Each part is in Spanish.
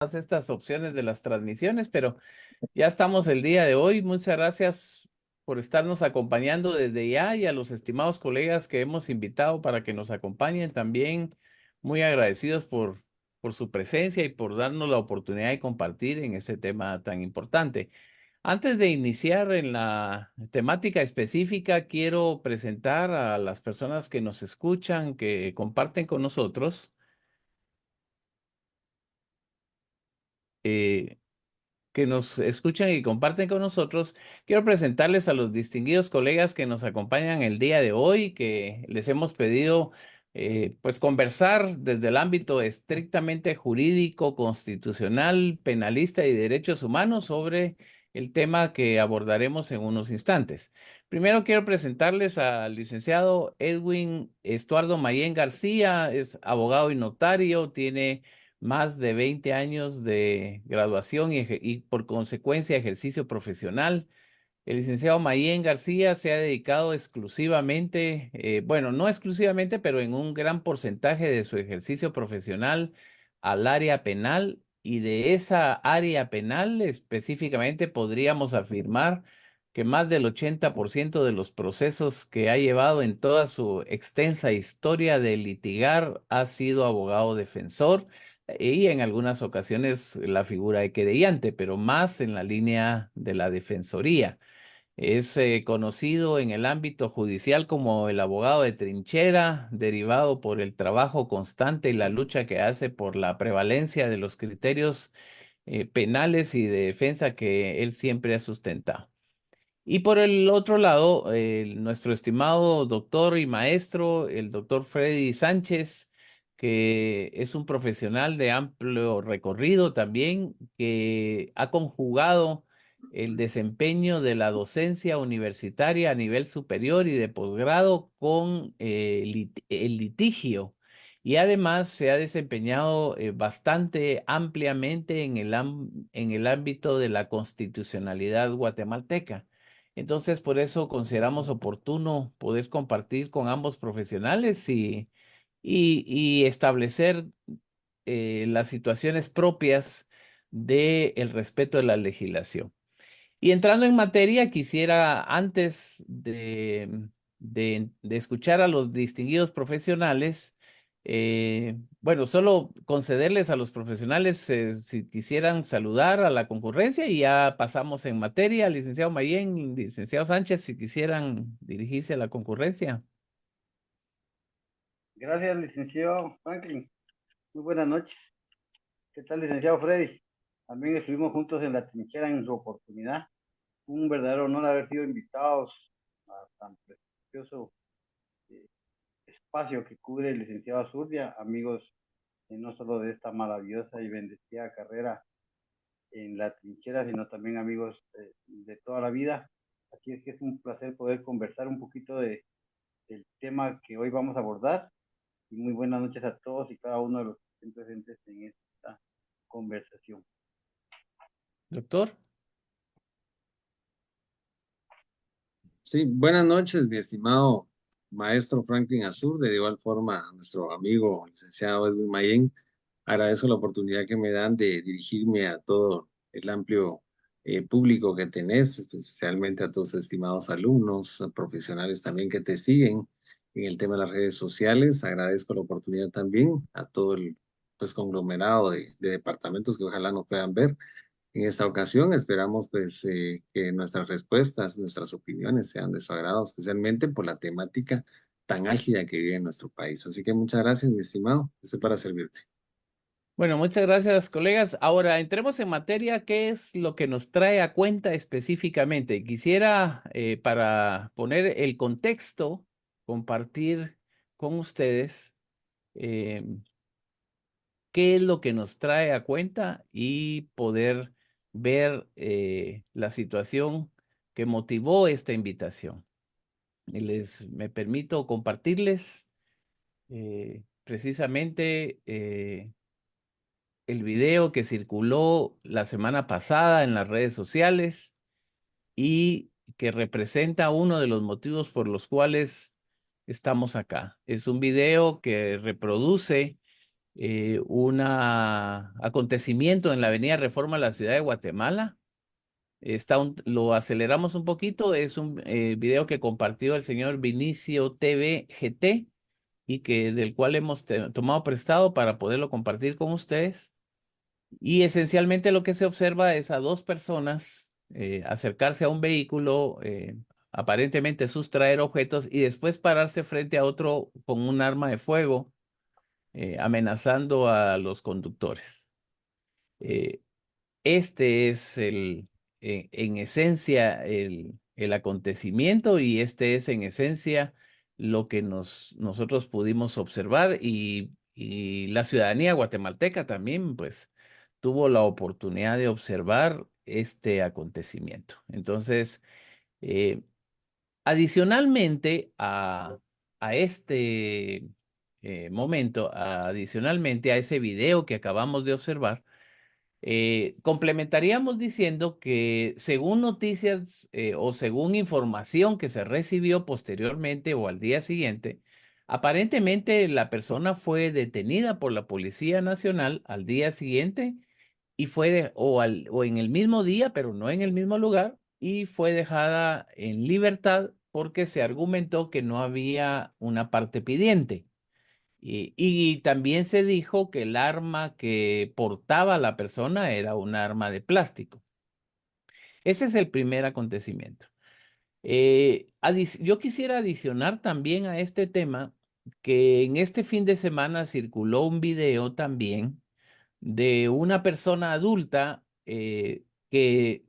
estas opciones de las transmisiones, pero ya estamos el día de hoy. Muchas gracias por estarnos acompañando desde ya y a los estimados colegas que hemos invitado para que nos acompañen también. Muy agradecidos por su presencia y por darnos la oportunidad de compartir en este tema tan importante. Antes de iniciar en la temática específica, quiero presentar a las personas que nos escuchan, que comparten con nosotros. eh, que nos escuchan y comparten con nosotros, quiero presentarles a los distinguidos colegas que nos acompañan el día de hoy, que les hemos pedido pues conversar desde el ámbito estrictamente jurídico, constitucional, penalista y derechos humanos sobre el tema que abordaremos en unos instantes. Primero quiero presentarles al licenciado Edwin Estuardo Mayén García, es abogado y notario, tiene más de 20 años de graduación y por consecuencia ejercicio profesional. El licenciado Mayén García se ha dedicado exclusivamente, bueno, no exclusivamente, pero en un gran porcentaje de su ejercicio profesional al área penal, y de esa área penal específicamente podríamos afirmar que más del 80% de los procesos que ha llevado en toda su extensa historia de litigar ha sido abogado defensor y en algunas ocasiones la figura de querellante, pero más en la línea de la defensoría. Es conocido en el ámbito judicial como el abogado de trinchera, derivado por el trabajo constante y la lucha que hace por la prevalencia de los criterios penales y de defensa que él siempre ha sustentado. Y por el otro lado, nuestro estimado doctor y maestro, el doctor Freddy Sánchez, que es un profesional de amplio recorrido también, que ha conjugado el desempeño de la docencia universitaria a nivel superior y de posgrado con el litigio. Y además se ha desempeñado bastante ampliamente en en el ámbito de la constitucionalidad guatemalteca. Entonces, por eso consideramos oportuno poder compartir con ambos profesionales y establecer las situaciones propias del respeto de la legislación. Y entrando en materia, quisiera, antes de escuchar a los distinguidos profesionales, bueno, solo concederles a los profesionales si quisieran saludar a la concurrencia y ya pasamos en materia. Licenciado Mayén, licenciado Sánchez, si quisieran dirigirse a la concurrencia. Gracias, licenciado Franklin. Muy buenas noches. ¿Qué tal, licenciado Freddy? También estuvimos juntos en la trinchera en su oportunidad. Un verdadero honor haber sido invitados a tan prestigioso eh, espacio que cubre el licenciado Azurdia, amigos no solo de esta maravillosa y bendecida carrera en la trinchera, sino también amigos de toda la vida. Así es que es un placer poder conversar un poquito del tema que hoy vamos a abordar. Y muy buenas noches a todos y cada uno de los que estén presentes en esta conversación. Doctor. Sí, buenas noches, mi estimado maestro Franklin Azur, de igual forma a nuestro amigo licenciado Edwin Mayén. Agradezco la oportunidad que me dan de dirigirme a todo el amplio público que tenés, especialmente a tus estimados alumnos, a profesionales también que te siguen en el tema de las redes sociales. Agradezco la oportunidad también a todo el pues, conglomerado de departamentos que ojalá nos puedan ver. En esta ocasión esperamos pues que nuestras respuestas, nuestras opiniones sean de su agrado, especialmente por la temática tan álgida que vive en nuestro país. Así que muchas gracias, mi estimado. Estoy para servirte. Bueno, muchas gracias, colegas. Ahora, entremos en materia. ¿Qué es lo que nos trae a cuenta específicamente? Quisiera, para poner el contexto, compartir con ustedes eh, qué es lo que nos trae a cuenta y poder ver la situación que motivó esta invitación. Me permito compartirles precisamente el video que circuló la semana pasada en las redes sociales y que representa uno de los motivos por los cuales estamos acá. Es un video que reproduce un acontecimiento en la Avenida Reforma de la ciudad de Guatemala. Lo aceleramos un poquito, es un video que compartió el señor Vinicio TV GT y del cual hemos tomado prestado para poderlo compartir con ustedes. Y esencialmente lo que se observa es a dos personas acercarse a un vehículo, aparentemente sustraer objetos y después pararse frente a otro con un arma de fuego, amenazando a los conductores. Eh, este es en esencia el acontecimiento y este es en esencia lo que nosotros pudimos observar y la ciudadanía guatemalteca también, pues, tuvo la oportunidad de observar este acontecimiento. Entonces, eh, adicionalmente a este momento, adicionalmente a ese video que acabamos de observar, complementaríamos diciendo que según noticias o según información que se recibió posteriormente o al día siguiente, aparentemente la persona fue detenida por la Policía Nacional al día siguiente y o en el mismo día, pero no en el mismo lugar, y fue dejada en libertad porque se argumentó que no había una parte pidiente. Y también se dijo que el arma que portaba la persona era un arma de plástico. Ese es el primer acontecimiento. Yo quisiera adicionar también a este tema que en este fin de semana circuló un video también de una persona adulta que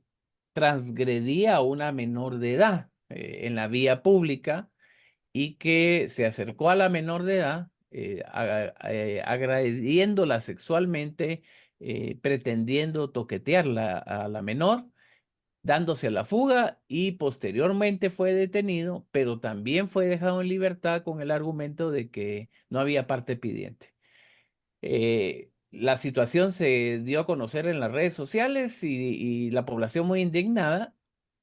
transgredía a una menor de edad en la vía pública y que se acercó a la menor de edad, agrediéndola sexualmente, pretendiendo toquetearla a la menor, dándose a la fuga y posteriormente fue detenido, pero también fue dejado en libertad con el argumento de que no había parte pidiente. La situación se dio a conocer en las redes sociales y la población muy indignada.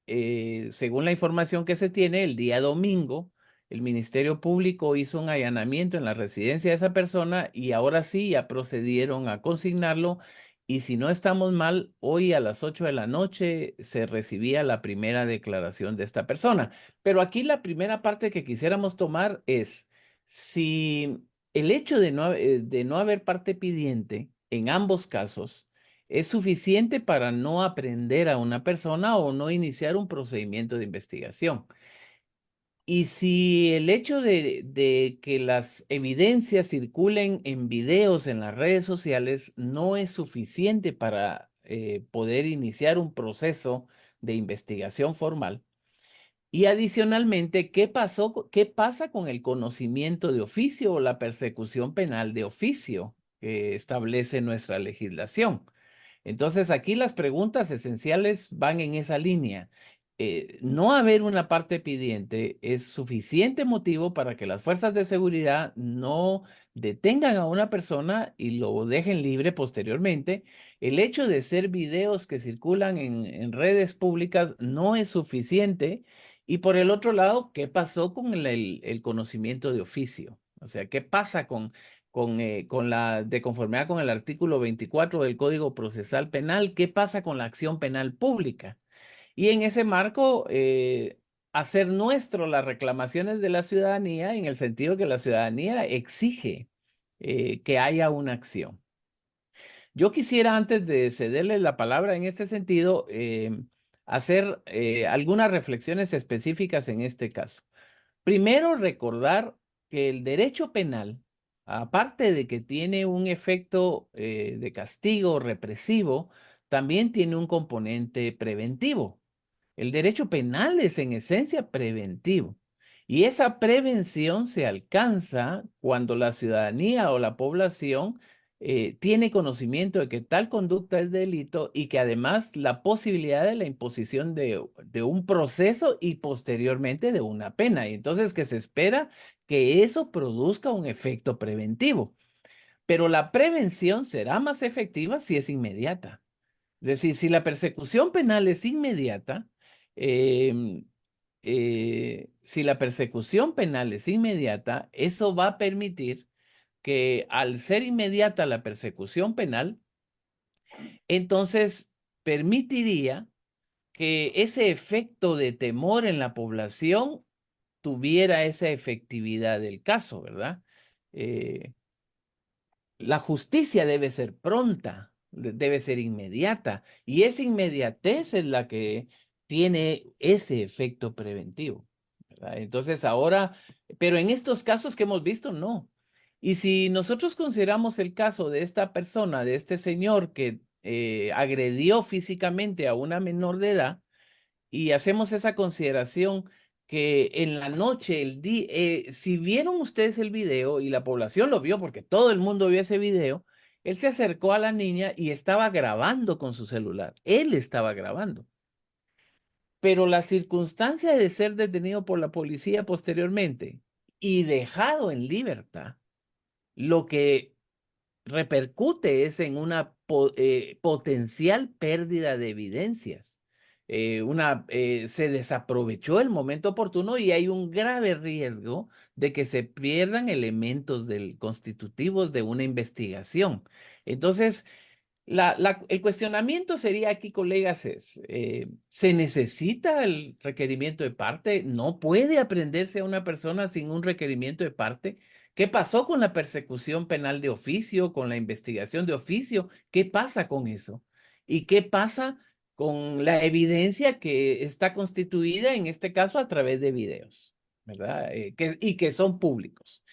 Según la información que se tiene, el día domingo, el Ministerio Público hizo un allanamiento en la residencia de esa persona y ahora sí ya procedieron a consignarlo. Y si no estamos mal, hoy a las 8 de la noche se recibía la primera declaración de esta persona. Pero aquí la primera parte que quisiéramos tomar es si el hecho de no haber parte pidiente en ambos casos es suficiente para no aprender a una persona o no iniciar un procedimiento de investigación. Y si el hecho de que las evidencias circulen en videos en las redes sociales no es suficiente para poder iniciar un proceso de investigación formal, y adicionalmente, ¿qué pasa con el conocimiento de oficio o la persecución penal de oficio que establece nuestra legislación? Entonces, aquí las preguntas esenciales van en esa línea. No haber una parte pidiente es suficiente motivo para que las fuerzas de seguridad no detengan a una persona y lo dejen libre posteriormente. El hecho de ser videos que circulan en redes públicas no es suficiente. Y por el otro lado, ¿qué pasó con el conocimiento de oficio? O sea, ¿qué pasa de conformidad con el artículo 24 del Código Procesal Penal? ¿Qué pasa con la acción penal pública? Y en ese marco, hacer nuestro las reclamaciones de la ciudadanía en el sentido que la ciudadanía exige que haya una acción. Yo quisiera, antes de cederles la palabra en este sentido, hacer algunas reflexiones específicas en este caso. Primero, recordar que el derecho penal, aparte de que tiene un efecto de castigo represivo, también tiene un componente preventivo. El derecho penal es en esencia preventivo. Y esa prevención se alcanza cuando la ciudadanía o la población tiene conocimiento de que tal conducta es delito y que además la posibilidad de la imposición de un proceso y posteriormente de una pena. Y entonces que se espera que eso produzca un efecto preventivo. Pero la prevención será más efectiva si es inmediata. Es decir, si la persecución penal es inmediata, em, si la persecución penal es inmediata, eso va a permitir que al ser inmediata la persecución penal, entonces permitiría que ese efecto de temor en la población tuviera esa efectividad del caso, ¿verdad? Eh, la justicia debe ser pronta, debe ser inmediata, y esa inmediatez es la que tiene ese efecto preventivo, ¿verdad? Entonces ahora, pero en estos casos que hemos visto, no. Y si nosotros consideramos el caso de esta persona, de este señor que agredió físicamente a una menor de edad, y hacemos esa consideración que en la noche, si vieron ustedes el video y la población lo vio, porque todo el mundo vio ese video, él se acercó a la niña y estaba grabando con su celular. Él estaba grabando. Pero la circunstancia de ser detenido por la policía posteriormente y dejado en libertad, lo que repercute es en una potencial pérdida de evidencias. Se desaprovechó el momento oportuno y hay un grave riesgo de que se pierdan elementos constitutivos de una investigación. Entonces, el cuestionamiento sería aquí, colegas, ¿se necesita el requerimiento de parte? ¿No puede aprenderse a una persona sin un requerimiento de parte? ¿Qué pasó con la persecución penal de oficio, con la investigación de oficio? ¿Qué pasa con eso? ¿Y qué pasa con la evidencia que está constituida, en este caso, a través de videos, ¿verdad? Y que son públicos.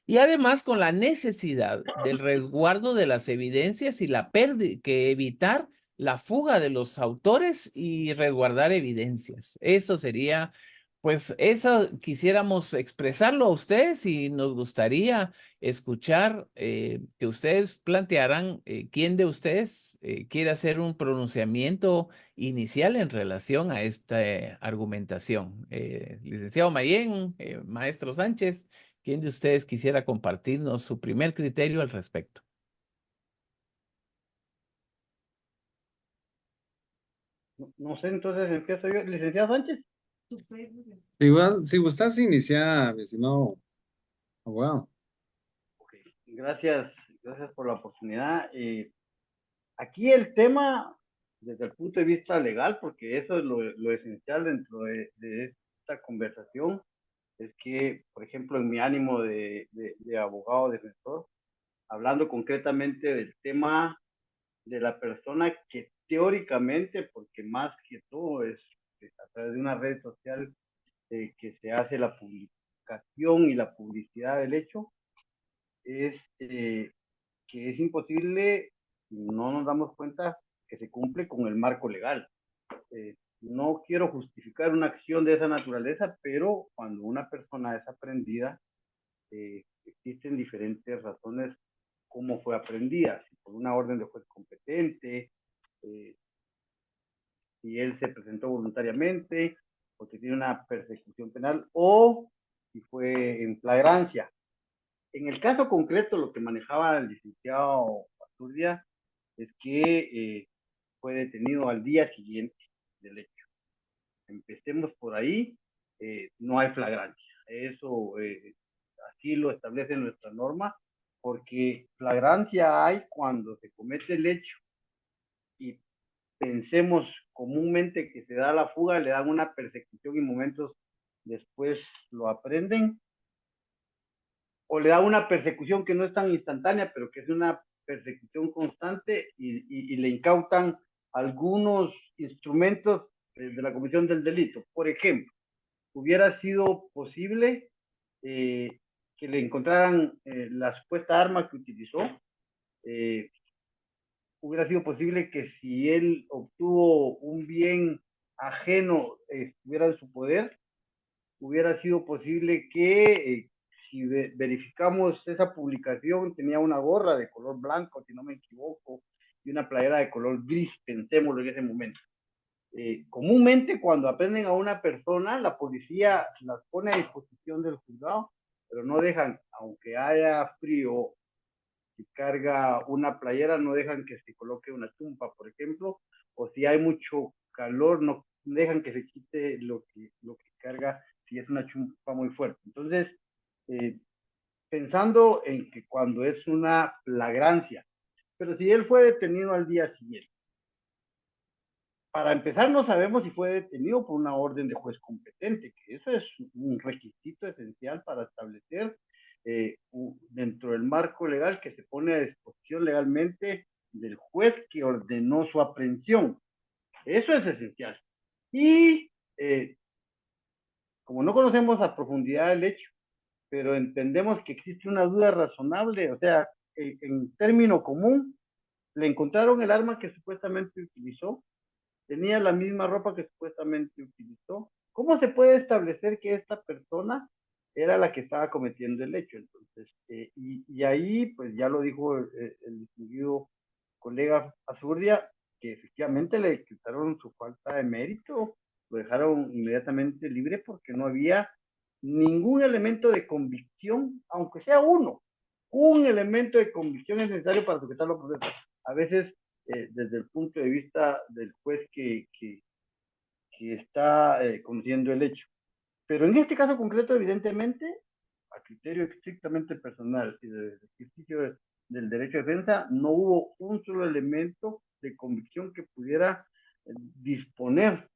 Y además con la necesidad del resguardo de las evidencias y la pérdida, que evitar la fuga de los autores y resguardar evidencias. Eso sería, pues, eso quisiéramos expresarlo a ustedes y nos gustaría escuchar que ustedes plantearan quién de ustedes quiere hacer un pronunciamiento inicial en relación a esta argumentación. Licenciado Mayén, maestro Sánchez. ¿Quién de ustedes quisiera compartirnos su primer criterio al respecto? No sé, entonces empiezo yo. Licenciado Sánchez. Si gustas iniciar, mi estimado abogado. Ok, gracias, gracias por la oportunidad. Aquí el tema, desde el punto de vista legal, porque eso es lo esencial dentro de esta conversación, es que, por ejemplo, en mi ánimo de abogado defensor, hablando concretamente del tema de la persona que teóricamente, porque más que todo es a través de una red social que se hace la publicación y la publicidad del hecho, es que es imposible, no nos damos cuenta que se cumple con el marco legal. No quiero justificar una acción de esa naturaleza, pero cuando una persona es aprendida, existen diferentes razones cómo fue aprendida, si por una orden de juez competente, eh, si él se presentó voluntariamente, porque tiene una persecución penal, o si fue en flagrancia. En el caso concreto, lo que manejaba el licenciado Paturdia es que fue detenido al día siguiente del hecho. Empecemos por ahí, no hay flagrancia. Eso así lo establece nuestra norma, porque flagrancia hay cuando se comete el hecho y pensemos comúnmente que se da la fuga, le dan una persecución y momentos después lo aprenden, o le da una persecución que no es tan instantánea, pero que es una persecución constante y le incautan algunos instrumentos de la comisión del delito. Por ejemplo, hubiera sido posible que le encontraran la supuesta arma que utilizó, eh, hubiera sido posible que si él obtuvo un bien ajeno estuviera en su poder, hubiera sido posible que si verificamos esa publicación tenía una gorra de color blanco, si no me equivoco, y una playera de color gris, pensémoslo en ese momento. Comúnmente cuando aprenden a una persona, la policía las pone a disposición del juzgado, pero no dejan, aunque haya frío, si carga una playera, no dejan que se coloque una chumpa, por ejemplo, o si hay mucho calor, no dejan que se quite lo que carga si es una chumpa muy fuerte. Entonces, pensando en que cuando es una flagrancia, pero si él fue detenido al día siguiente, para empezar no sabemos si fue detenido por una orden de juez competente, que eso es un requisito esencial para establecer dentro del marco legal que se pone a disposición legalmente del juez que ordenó su aprehensión. Eso es esencial. Y como no conocemos a profundidad el hecho, pero entendemos que existe una duda razonable, o sea, en término común, le encontraron el arma que supuestamente utilizó, tenía la misma ropa que supuestamente utilizó. ¿Cómo se puede establecer que esta persona era la que estaba cometiendo el hecho? Entonces, y ahí, pues ya lo dijo el distinguido colega Azurdia, que efectivamente le quitaron su falta de mérito, lo dejaron inmediatamente libre porque no había ningún elemento de convicción, aunque sea uno, un elemento de convicción es necesario para sujetarlo a proceso. A veces, desde el punto de vista del juez que está conociendo el hecho. Pero en este caso concreto, evidentemente, a criterio estrictamente personal y del ejercicio del derecho de defensa, no hubo un solo elemento de convicción que pudiera disponer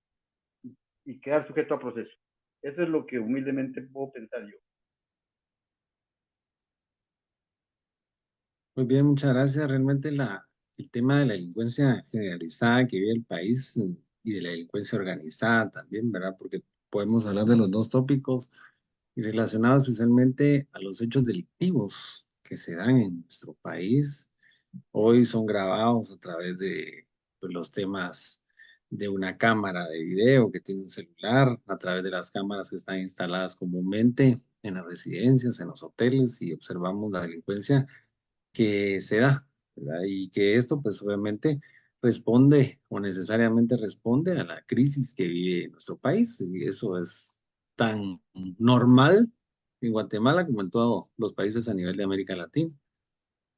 y quedar sujeto a proceso. Eso es lo que humildemente puedo pensar yo. Muy bien, muchas gracias. Realmente el tema de la delincuencia generalizada que vive el país y de la delincuencia organizada también, ¿verdad? Porque podemos hablar de los dos tópicos y relacionados especialmente a los hechos delictivos que se dan en nuestro país. Hoy son grabados a través de pues, los temas de una cámara de video que tiene un celular, a través de las cámaras que están instaladas comúnmente en las residencias, en los hoteles, y observamos la delincuencia que se da, ¿verdad? Y que esto pues obviamente responde o necesariamente responde a la crisis que vive nuestro país, y eso es tan normal en Guatemala como en todos los países a nivel de América Latina.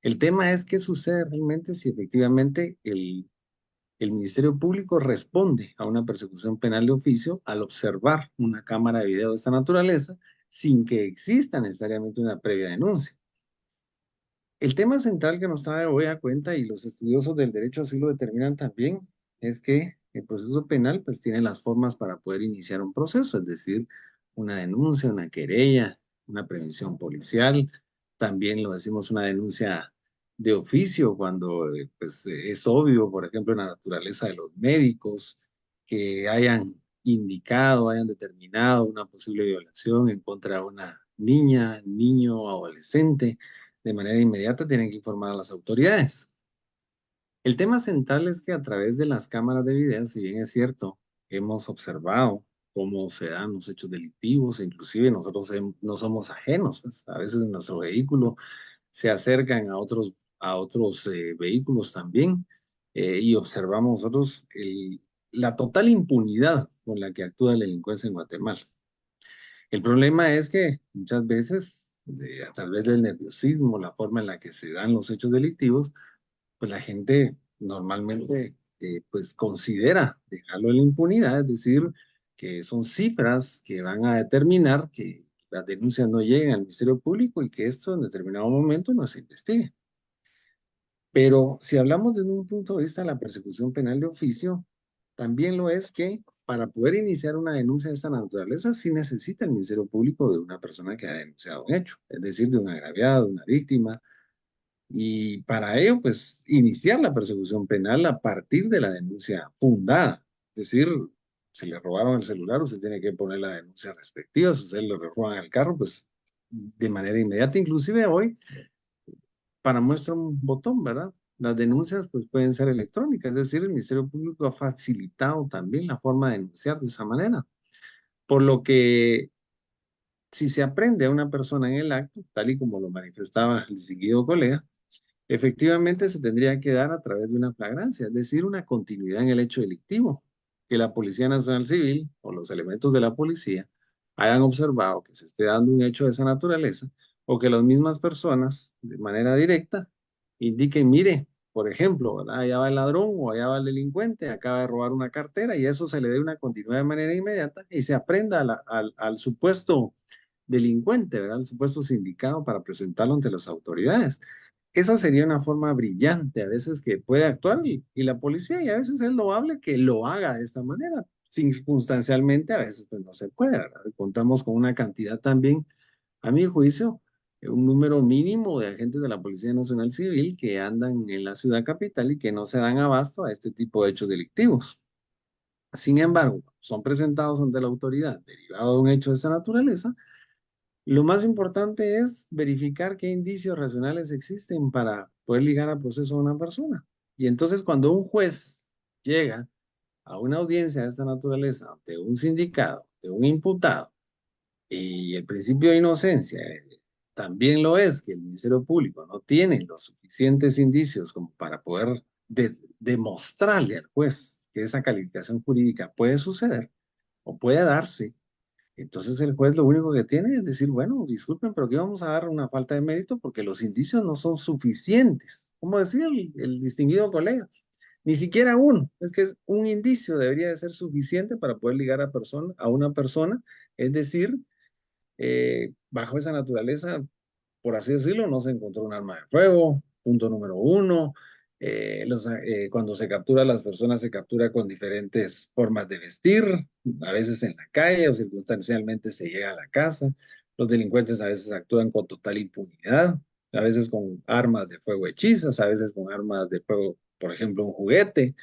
El tema es qué sucede realmente si efectivamente el Ministerio Público responde a una persecución penal de oficio al observar una cámara de video de esta naturaleza sin que exista necesariamente una previa denuncia. El tema central que nos trae hoy a cuenta, y los estudiosos del derecho así lo determinan también, es que el proceso penal pues tiene las formas para poder iniciar un proceso, es decir, una denuncia, una querella, una prevención policial, también lo decimos una denuncia de oficio cuando pues, es obvio, por ejemplo, en la naturaleza de los médicos que hayan indicado, hayan determinado una posible violación en contra de una niña, niño, adolescente. De manera inmediata tienen que informar a las autoridades. El tema central es que a través de las cámaras de video, si bien es cierto, hemos observado cómo se dan los hechos delictivos, e inclusive nosotros no somos ajenos, pues, a veces en nuestro vehículo se acercan a otros vehículos también, y observamos nosotros la total impunidad con la que actúa la delincuencia en Guatemala. El problema es que muchas veces, a través del nerviosismo, la forma en la que se dan los hechos delictivos, pues la gente normalmente pues considera dejarlo en la impunidad, es decir, que son cifras que van a determinar que las denuncias no lleguen al Ministerio Público y que esto en determinado momento no se investigue. Pero si hablamos desde un punto de vista de la persecución penal de oficio, también lo es que para poder iniciar una denuncia de esta naturaleza, sí necesita el Ministerio Público de una persona que ha denunciado un hecho, es decir, de un agraviado, una víctima, y para ello, pues, iniciar la persecución penal a partir de la denuncia fundada. Es decir, si le robaron el celular, usted tiene que poner la denuncia respectiva. Si usted le roban el carro, pues, de manera inmediata. Inclusive hoy, para muestra un botón, ¿verdad? Las denuncias, pues, pueden ser electrónicas. Es decir, el Ministerio Público ha facilitado también la forma de denunciar de esa manera. Por lo que, si se aprende a una persona en el acto, tal y como lo manifestaba el distinguido colega, efectivamente se tendría que dar a través de una flagrancia, es decir, una continuidad en el hecho delictivo, que la Policía Nacional Civil o los elementos de la policía hayan observado que se esté dando un hecho de esa naturaleza, o que las mismas personas de manera directa indiquen, mire, por ejemplo, ¿verdad? Allá va el ladrón o allá va el delincuente, acaba de robar una cartera, y eso se le dé una continuidad de manera inmediata y se aprenda al supuesto delincuente, ¿verdad? El supuesto sindicado para presentarlo ante las autoridades. Esa sería una forma brillante a veces que puede actuar y la policía, y a veces es loable que lo haga de esta manera. Circunstancialmente a veces pues no se puede, ¿verdad? Contamos con una cantidad también, a mi juicio, un número mínimo de agentes de la Policía Nacional Civil que andan en la ciudad capital y que no se dan abasto a este tipo de hechos delictivos. Sin embargo, son presentados ante la autoridad derivado de un hecho de esta naturaleza. Lo más importante es verificar qué indicios racionales existen para poder ligar a proceso a una persona. Y entonces cuando un juez llega a una audiencia de esta naturaleza ante un sindicado, de un imputado, y el principio de inocencia también lo es, que el Ministerio Público no tiene los suficientes indicios como para poder demostrarle al juez que esa calificación jurídica puede suceder o puede darse. Entonces el juez lo único que tiene es decir, bueno, disculpen, pero aquí vamos a dar una falta de mérito porque los indicios no son suficientes. Como decía el distinguido colega, ni siquiera uno, es que un indicio debería de ser suficiente para poder ligar a una persona, es decir, bajo esa naturaleza, por así decirlo, no se encontró un arma de fuego, punto número uno. Cuando se captura a las personas, se captura con diferentes formas de vestir, a veces en la calle o circunstancialmente se llega a la casa. Los delincuentes a veces actúan con total impunidad, a veces con armas de fuego hechizas, a veces con armas de fuego, por ejemplo, un juguete,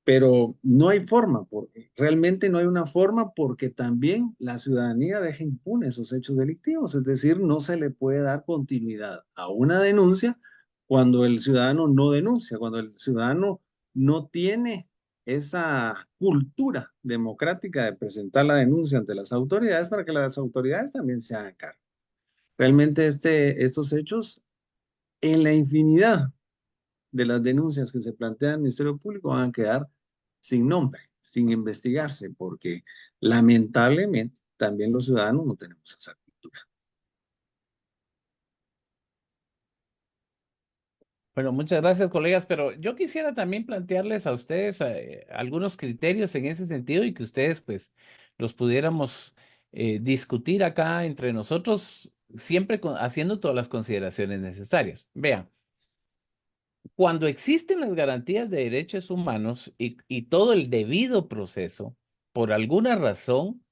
pero no hay forma, realmente no hay una forma porque también la ciudadanía deja impune esos hechos delictivos, es decir, no se le puede dar continuidad a una denuncia cuando el ciudadano no denuncia, cuando el ciudadano no tiene esa cultura democrática de presentar la denuncia ante las autoridades para que las autoridades también se hagan cargo. Realmente estos hechos en la infinidad de las denuncias que se plantean al Ministerio Público van a quedar sin nombre, sin investigarse, porque lamentablemente también los ciudadanos no tenemos esa cultura. Bueno, muchas gracias, colegas, pero yo quisiera también plantearles a ustedes algunos criterios en ese sentido y que ustedes pues los pudiéramos discutir acá entre nosotros, siempre haciendo todas las consideraciones necesarias. Vean, cuando existen las garantías de derechos humanos y todo el debido proceso, por alguna razón,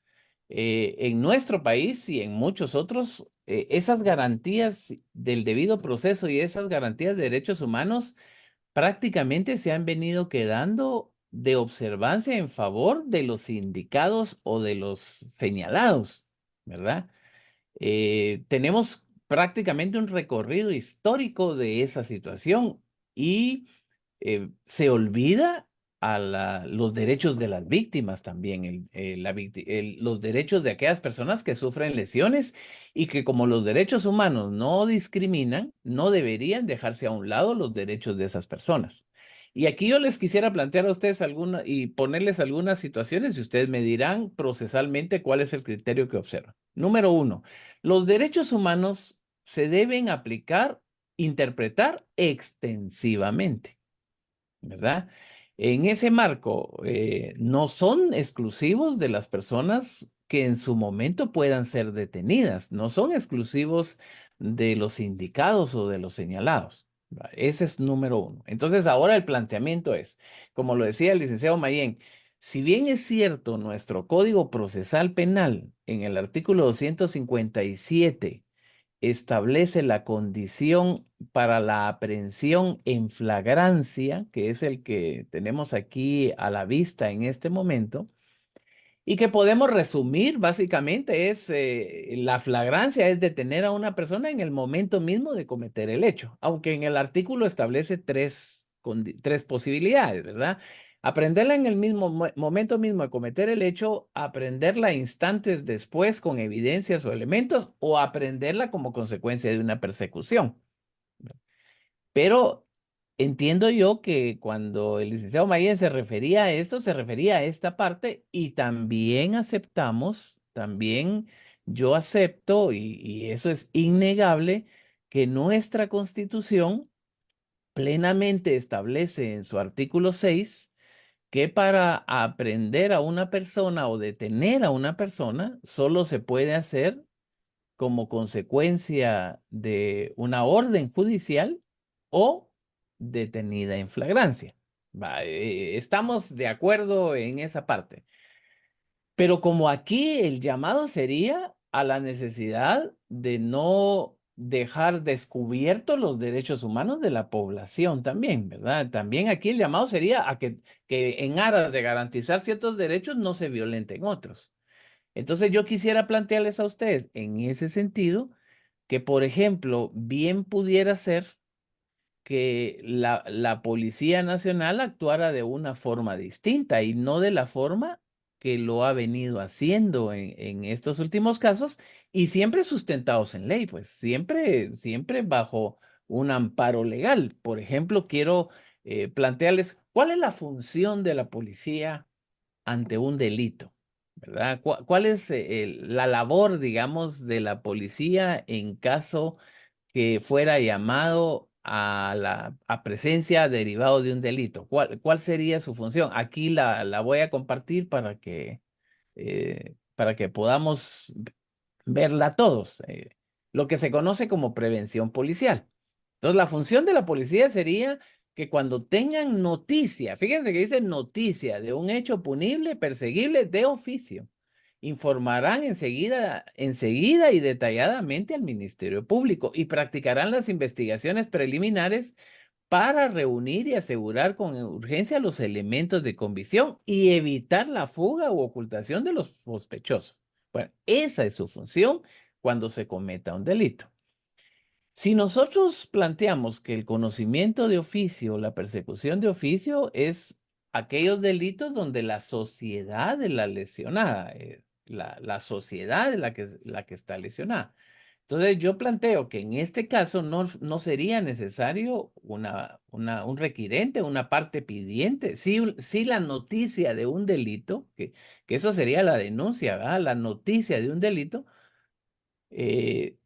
en nuestro país y en muchos otros, esas garantías del debido proceso y esas garantías de derechos humanos prácticamente se han venido quedando de observancia en favor de los indicados o de los señalados, ¿verdad? Tenemos prácticamente un recorrido histórico de esa situación y se olvida a los derechos de las víctimas también, los derechos de aquellas personas que sufren lesiones y que como los derechos humanos no discriminan, no deberían dejarse a un lado los derechos de esas personas. Y aquí yo les quisiera plantear a ustedes alguna y ponerles algunas situaciones y ustedes me dirán procesalmente cuál es el criterio que observan. Número uno, los derechos humanos se deben aplicar, interpretar extensivamente, ¿verdad? En ese marco, no son exclusivos de las personas que en su momento puedan ser detenidas, no son exclusivos de los indicados o de los señalados. ¿Va? Ese es número uno. Entonces, ahora el planteamiento es, como lo decía el licenciado Mayén, si bien es cierto, nuestro Código Procesal Penal en el artículo 257 establece la condición para la aprehensión en flagrancia, que es el que tenemos aquí a la vista en este momento, y que podemos resumir básicamente es la flagrancia, es detener a una persona en el momento mismo de cometer el hecho, aunque en el artículo establece tres posibilidades, ¿verdad? Aprenderla en el mismo momento mismo de cometer el hecho, aprenderla instantes después con evidencias o elementos, o aprenderla como consecuencia de una persecución. Pero entiendo yo que cuando el licenciado Mayen se refería a esto, se refería a esta parte y también aceptamos, también yo acepto, y eso es innegable, que nuestra Constitución plenamente establece en su artículo 6 que para aprender a una persona o detener a una persona solo se puede hacer como consecuencia de una orden judicial o detenida en flagrancia. Estamos de acuerdo en esa parte. Pero como aquí el llamado sería a la necesidad de no dejar descubiertos los derechos humanos de la población también, ¿verdad? También aquí el llamado sería a que en aras de garantizar ciertos derechos no se violenten otros. Entonces yo quisiera plantearles a ustedes en ese sentido que, por ejemplo, bien pudiera ser que la Policía Nacional actuara de una forma distinta y no de la forma que lo ha venido haciendo en estos últimos casos y siempre sustentados en ley, pues siempre bajo un amparo legal. Por ejemplo, quiero plantearles cuál es la función de la policía ante un delito, ¿verdad? ¿Cuál es la labor, digamos, de la policía en caso que fuera llamado a la presencia derivado de un delito? ¿Cuál sería su función? Aquí la voy a compartir para que podamos verla todos. Lo que se conoce como prevención policial. Entonces, la función de la policía sería que cuando tengan noticia, fíjense que dice noticia de un hecho punible, perseguible de oficio, informarán enseguida y detalladamente al Ministerio Público y practicarán las investigaciones preliminares para reunir y asegurar con urgencia los elementos de convicción y evitar la fuga u ocultación de los sospechosos. Bueno, esa es su función cuando se cometa un delito. Si nosotros planteamos que el conocimiento de oficio, la persecución de oficio es aquellos delitos donde la sociedad es la lesionada, la sociedad es la que está lesionada. Entonces yo planteo que en este caso no sería necesario un requirente, una parte pidiente. Sí la noticia de un delito, que eso sería la denuncia, ¿verdad? La noticia de un delito, eh,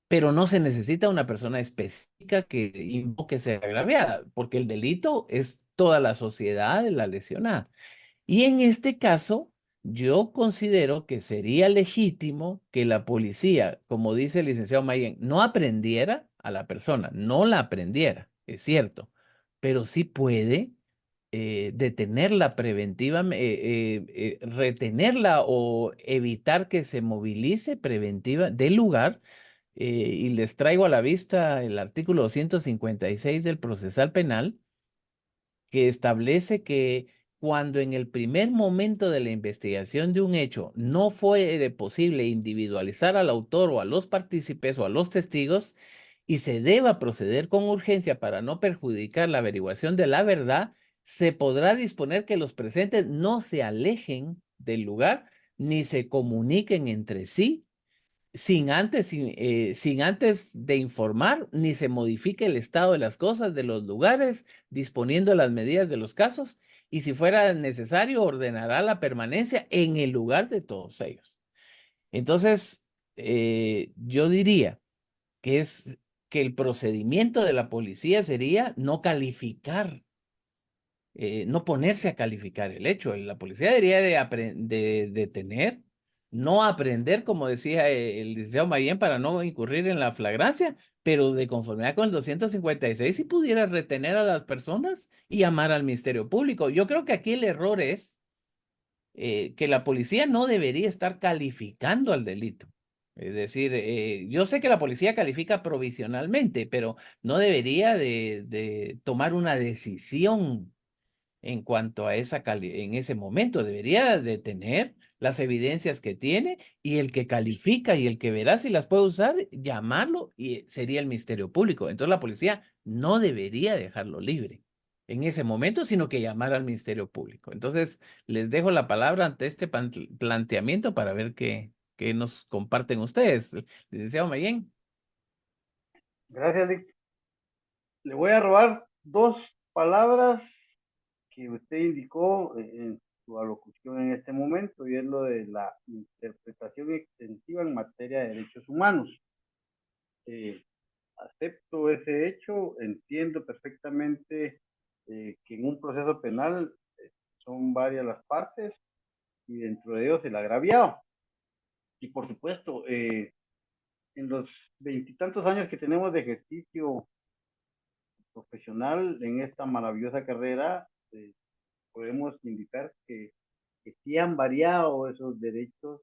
pero no se necesita una persona específica que invoque ser agraviada, porque el delito es toda la sociedad la lesionada. Y en este caso, yo considero que sería legítimo que la policía, como dice el licenciado Mayen, no aprendiera a la persona, no la aprendiera, es cierto, pero sí puede detenerla retenerla o evitar que se movilice preventiva del lugar. Y les traigo a la vista el artículo 256 del Procesal Penal, que establece que cuando en el primer momento de la investigación de un hecho no fue posible individualizar al autor o a los partícipes o a los testigos y se deba proceder con urgencia para no perjudicar la averiguación de la verdad, se podrá disponer que los presentes no se alejen del lugar ni se comuniquen entre sí sin antes de informar, ni se modifique el estado de las cosas de los lugares, disponiendo las medidas de los casos, y si fuera necesario, ordenará la permanencia en el lugar de todos ellos. Entonces, yo diría que el procedimiento de la policía sería no calificar, no ponerse a calificar el hecho. La policía debería de detener, no aprender, como decía el licenciado Mayen, para no incurrir en la flagrancia, pero de conformidad con el 256, si pudiera retener a las personas y llamar al Ministerio Público. Yo creo que aquí el error es que la policía no debería estar calificando al delito. Es decir, yo sé que la policía califica provisionalmente, pero no debería de tomar una decisión en cuanto a en ese momento. Debería de tener las evidencias que tiene y el que califica y el que verá si las puede usar, llamarlo y sería el Ministerio Público. Entonces la policía no debería dejarlo libre en ese momento, sino que llamar al Ministerio Público. Entonces les dejo la palabra ante este planteamiento para ver qué nos comparten ustedes. Licenciado Mayen. Gracias, Lick. Le voy a robar dos palabras que usted indicó en su alocución en este momento, y es lo de la interpretación extensiva en materia de derechos humanos. Eh, Acepto ese hecho, entiendo perfectamente que en un proceso penal son varias las partes y dentro de ellos el agraviado. Y por supuesto, en los veintitantos años que tenemos de ejercicio profesional en esta maravillosa carrera, podemos indicar que sí han variado esos derechos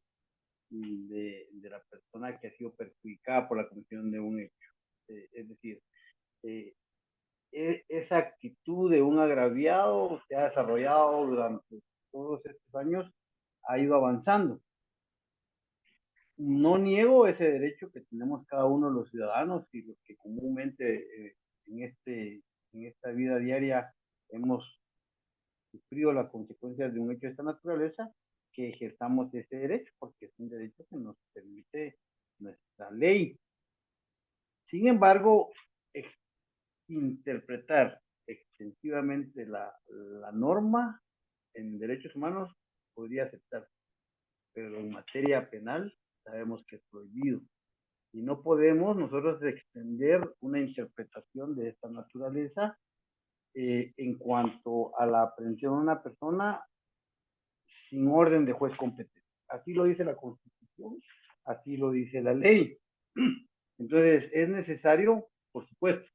de la persona que ha sido perjudicada por la comisión de un hecho. Es decir, eh, esa actitud de un agraviado se ha desarrollado durante todos estos años, ha ido avanzando. No niego ese derecho que tenemos cada uno de los ciudadanos y los que comúnmente en, en esta vida diaria hemos sufrido las consecuencias de un hecho de esta naturaleza, que ejerzamos ese derecho, porque es un derecho que nos permite nuestra ley. Sin embargo, interpretar extensivamente la norma en derechos humanos podría aceptarse, pero en materia penal sabemos que es prohibido. Y no podemos nosotros extender una interpretación de esta naturaleza en cuanto a la aprehensión de una persona sin orden de juez competente. Así lo dice la Constitución, así lo dice la ley. Entonces, es necesario, por supuesto,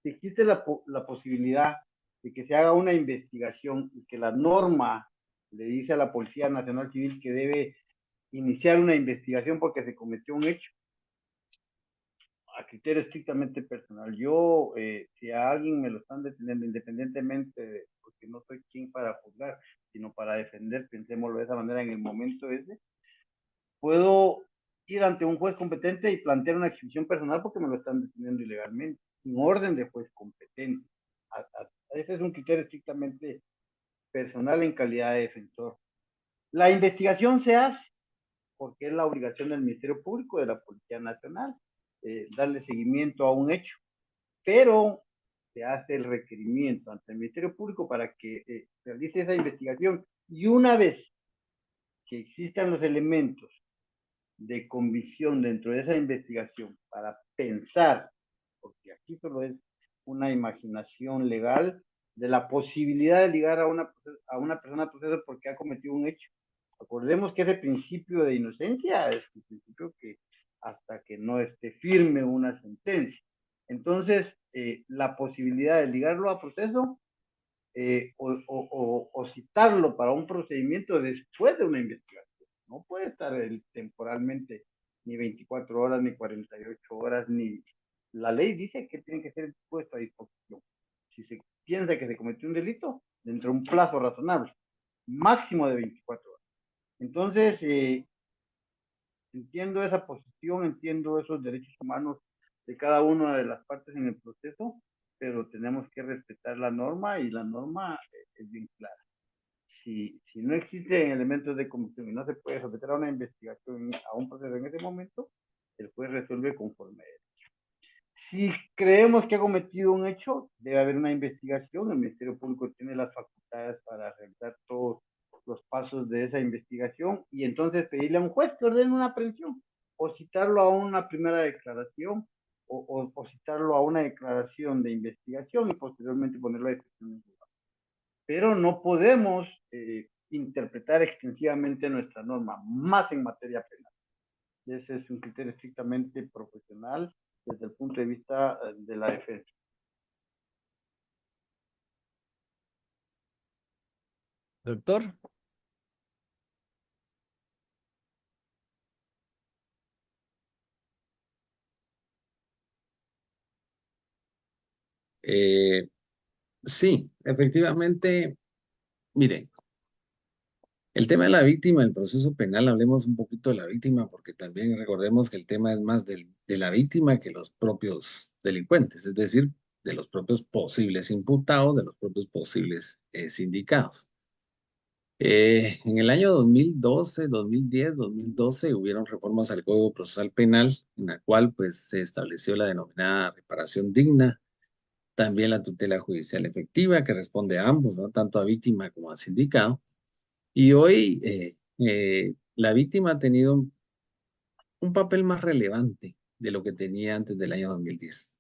si existe la posibilidad de que se haga una investigación y que la norma le dice a la Policía Nacional Civil que debe iniciar una investigación porque se cometió un hecho, a criterio estrictamente personal. Yo, si a alguien me lo están deteniendo, independientemente, porque no soy quien para juzgar, sino para defender, pensémoslo de esa manera en el momento ese, puedo ir ante un juez competente y plantear una exhibición personal porque me lo están deteniendo ilegalmente, sin orden de juez competente. Ese es un criterio estrictamente personal en calidad de defensor. La investigación se hace porque es la obligación del Ministerio Público, de la Policía Nacional, darle seguimiento a un hecho, pero se hace el requerimiento ante el Ministerio Público para que realice esa investigación y una vez que existan los elementos de convicción dentro de esa investigación para pensar, porque aquí solo es una imaginación legal, de la posibilidad de ligar a una persona a proceso porque ha cometido un hecho. Acordemos que ese principio de inocencia es un principio que hasta que no esté firme una sentencia. Entonces, la posibilidad de ligarlo a proceso o citarlo para un procedimiento después de una investigación. No puede estar temporalmente ni 24 horas, ni 48 horas, ni... La ley dice que tiene que ser puesto a disposición. Si se piensa que se cometió un delito, dentro de un plazo razonable, máximo de 24 horas. Entonces, entiendo esa posición, entiendo esos derechos humanos de cada una de las partes en el proceso, pero tenemos que respetar la norma y la norma es bien clara. Si no existen elementos de comisión y no se puede someter a una investigación, a un proceso en ese momento, el juez resuelve conforme a él. Si creemos que ha cometido un hecho, debe haber una investigación. El Ministerio Público tiene las facultades para realizar todos los pasos de esa investigación y entonces pedirle a un juez que ordene una aprehensión o citarlo a una primera declaración o citarlo a una declaración de investigación y posteriormente ponerlo a disposición. Pero no podemos interpretar extensivamente nuestra norma, más en materia penal. Ese es un criterio estrictamente profesional desde el punto de vista de la defensa. Doctor. Sí, efectivamente, miren, el tema de la víctima, el proceso penal, hablemos un poquito de la víctima, porque también recordemos que el tema es más de la víctima que los propios delincuentes, es decir, de los propios posibles imputados, de los propios posibles sindicados. En el año 2012, 2010, 2012 hubieron reformas al Código Procesal Penal, en la cual pues se estableció la denominada reparación digna, también la tutela judicial efectiva, que responde a ambos, ¿no? Tanto a víctima como al sindicado. Y hoy la víctima ha tenido un papel más relevante de lo que tenía antes del año 2010.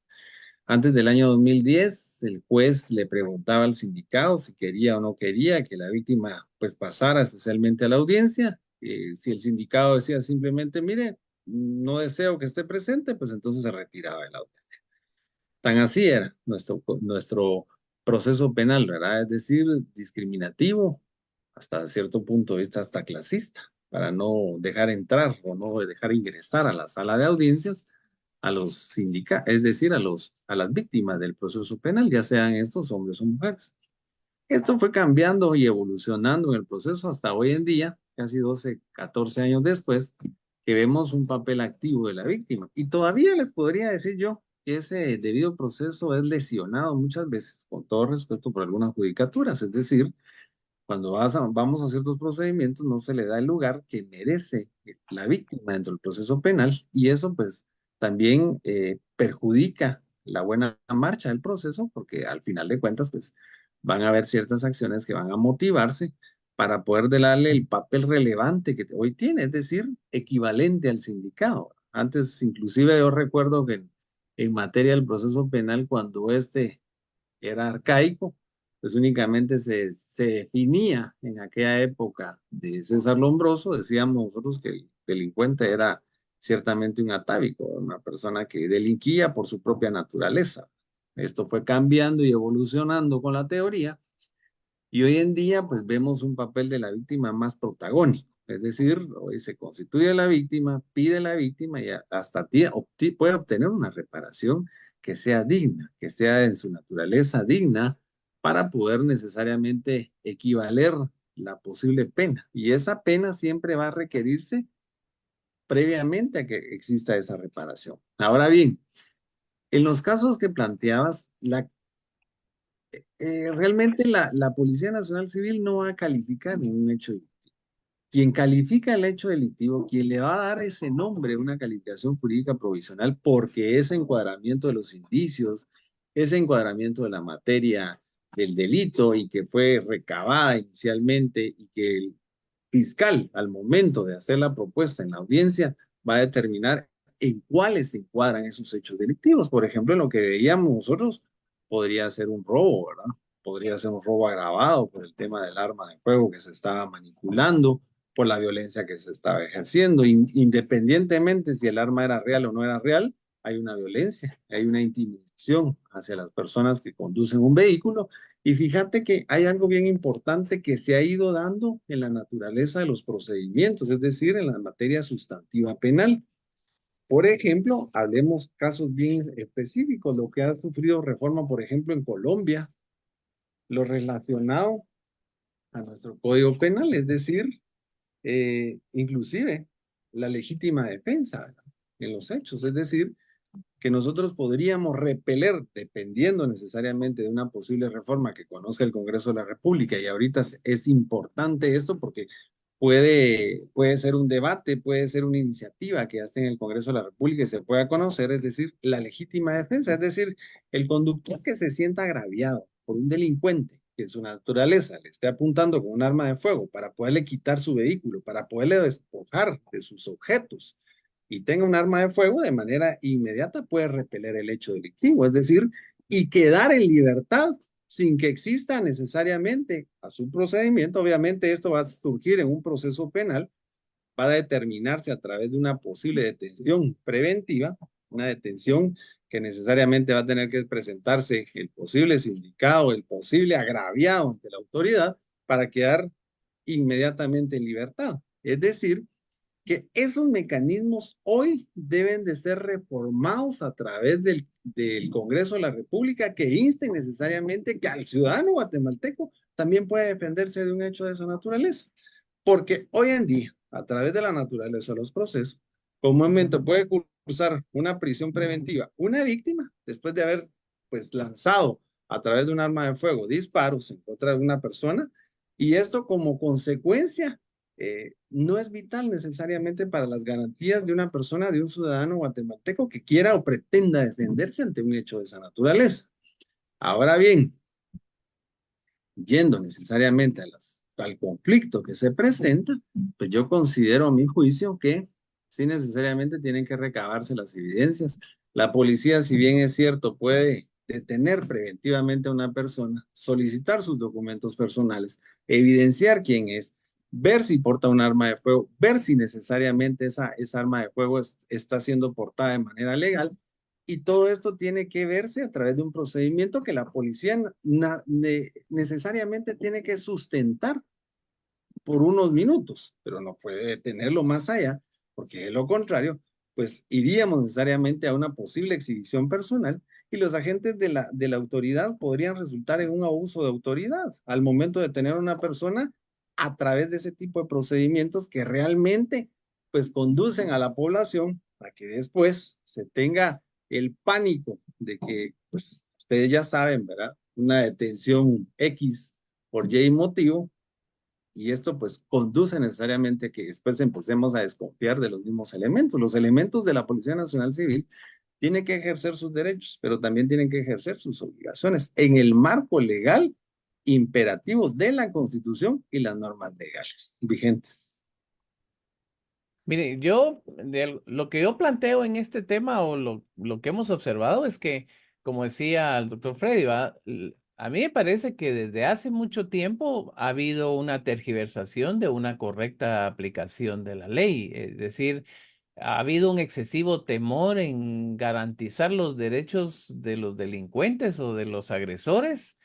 Antes del año 2010, el juez le preguntaba al sindicado si quería o no quería que la víctima pues pasara especialmente a la audiencia. Si el sindicado decía simplemente, mire, no deseo que esté presente, pues entonces se retiraba de la audiencia. Tan así era nuestro proceso penal, ¿verdad? Es decir, discriminativo, hasta cierto punto de vista, hasta clasista, para no dejar entrar o no dejar ingresar a la sala de audiencias a los sindicatos, es decir, a las víctimas del proceso penal, ya sean estos hombres o mujeres. Esto fue cambiando y evolucionando en el proceso hasta hoy en día, casi 12, 14 años después, que vemos un papel activo de la víctima. Y todavía les podría decir yo que ese debido proceso es lesionado muchas veces, con todo respeto, por algunas judicaturas. Es decir, cuando vamos a ciertos procedimientos, no se le da el lugar que merece la víctima dentro del proceso penal, y eso pues también perjudica la buena marcha del proceso, porque al final de cuentas pues van a haber ciertas acciones que van a motivarse para poder darle el papel relevante que hoy tiene, es decir, equivalente al sindicado. Antes, inclusive yo recuerdo que en materia del proceso penal, cuando era arcaico, pues únicamente se definía en aquella época de César Lombroso, decíamos nosotros que el delincuente era ciertamente un atávico, una persona que delinquía por su propia naturaleza. Esto fue cambiando y evolucionando con la teoría, y hoy en día pues vemos un papel de la víctima más protagónico. Es decir, hoy se constituye la víctima, pide la víctima y hasta puede obtener una reparación que sea digna, que sea en su naturaleza digna, para poder necesariamente equivaler la posible pena. Y esa pena siempre va a requerirse previamente a que exista esa reparación. Ahora bien, en los casos que planteabas, realmente la Policía Nacional Civil no va a calificar ningún hecho delictivo. Quien califica el hecho delictivo, quien le va a dar ese nombre, una calificación jurídica provisional, porque ese encuadramiento de los indicios, ese encuadramiento de la materia del delito y que fue recabada inicialmente, y que el fiscal, al momento de hacer la propuesta en la audiencia, va a determinar en cuáles se encuadran esos hechos delictivos. Por ejemplo, en lo que veíamos nosotros, podría ser un robo, ¿verdad? Podría ser un robo agravado por el tema del arma de fuego que se estaba manipulando, por la violencia que se estaba ejerciendo. Independientemente si el arma era real o no era real, hay una violencia, hay una intimidación hacia las personas que conducen un vehículo. Y fíjate que hay algo bien importante que se ha ido dando en la naturaleza de los procedimientos, es decir, en la materia sustantiva penal. Por ejemplo, hablemos casos bien específicos, lo que ha sufrido reforma, por ejemplo, en Colombia, lo relacionado a nuestro Código Penal, es decir, inclusive la legítima defensa, ¿verdad?, en los hechos, es decir, que nosotros podríamos repeler, dependiendo necesariamente de una posible reforma que conozca el Congreso de la República. Y ahorita es importante esto porque puede ser un debate, puede ser una iniciativa que hace en el Congreso de la República y se pueda conocer, es decir, la legítima defensa, es decir, el conductor que se sienta agraviado por un delincuente que en su naturaleza le esté apuntando con un arma de fuego para poderle quitar su vehículo, para poderle despojar de sus objetos, y tenga un arma de fuego, de manera inmediata puede repeler el hecho delictivo, es decir, y quedar en libertad sin que exista necesariamente a su procedimiento. Obviamente esto va a surgir en un proceso penal, va a determinarse a través de una posible detención preventiva, una detención que necesariamente va a tener que presentarse el posible sindicado, el posible agraviado ante la autoridad, para quedar inmediatamente en libertad. Es decir, que esos mecanismos hoy deben de ser reformados a través del Congreso de la República, que insten necesariamente que al ciudadano guatemalteco también puede defenderse de un hecho de esa naturaleza. Porque hoy en día, a través de la naturaleza de los procesos, comúnmente puede cursar una prisión preventiva una víctima después de haber pues lanzado a través de un arma de fuego disparos en contra de una persona, y esto como consecuencia no es vital necesariamente para las garantías de una persona, de un ciudadano guatemalteco que quiera o pretenda defenderse ante un hecho de esa naturaleza. Ahora bien, yendo necesariamente al conflicto que se presenta, pues yo considero a mi juicio que sí necesariamente tienen que recabarse las evidencias. La policía, si bien es cierto, puede detener preventivamente a una persona, solicitar sus documentos personales, evidenciar quién es, ver si porta un arma de fuego, ver si necesariamente esa arma de fuego está siendo portada de manera legal. Y todo esto tiene que verse a través de un procedimiento que la policía necesariamente tiene que sustentar por unos minutos, pero no puede detenerlo más allá, porque de lo contrario, pues iríamos necesariamente a una posible exhibición personal y los agentes de la autoridad podrían resultar en un abuso de autoridad al momento de tener a una persona a través de ese tipo de procedimientos que realmente pues conducen a la población a que después se tenga el pánico de que pues ustedes ya saben, ¿verdad? Una detención X por Y motivo y esto pues conduce necesariamente a que después empecemos a desconfiar de los mismos elementos. Los elementos de la Policía Nacional Civil tienen que ejercer sus derechos, pero también tienen que ejercer sus obligaciones en el marco legal imperativo de la Constitución y las normas legales vigentes. Mire, lo que yo planteo en este tema o lo que hemos observado es que, como decía el doctor Freddy, a mí me parece que desde hace mucho tiempo ha habido una tergiversación de una correcta aplicación de la ley. Es decir, ha habido un excesivo temor en garantizar los derechos de los delincuentes o de los agresores.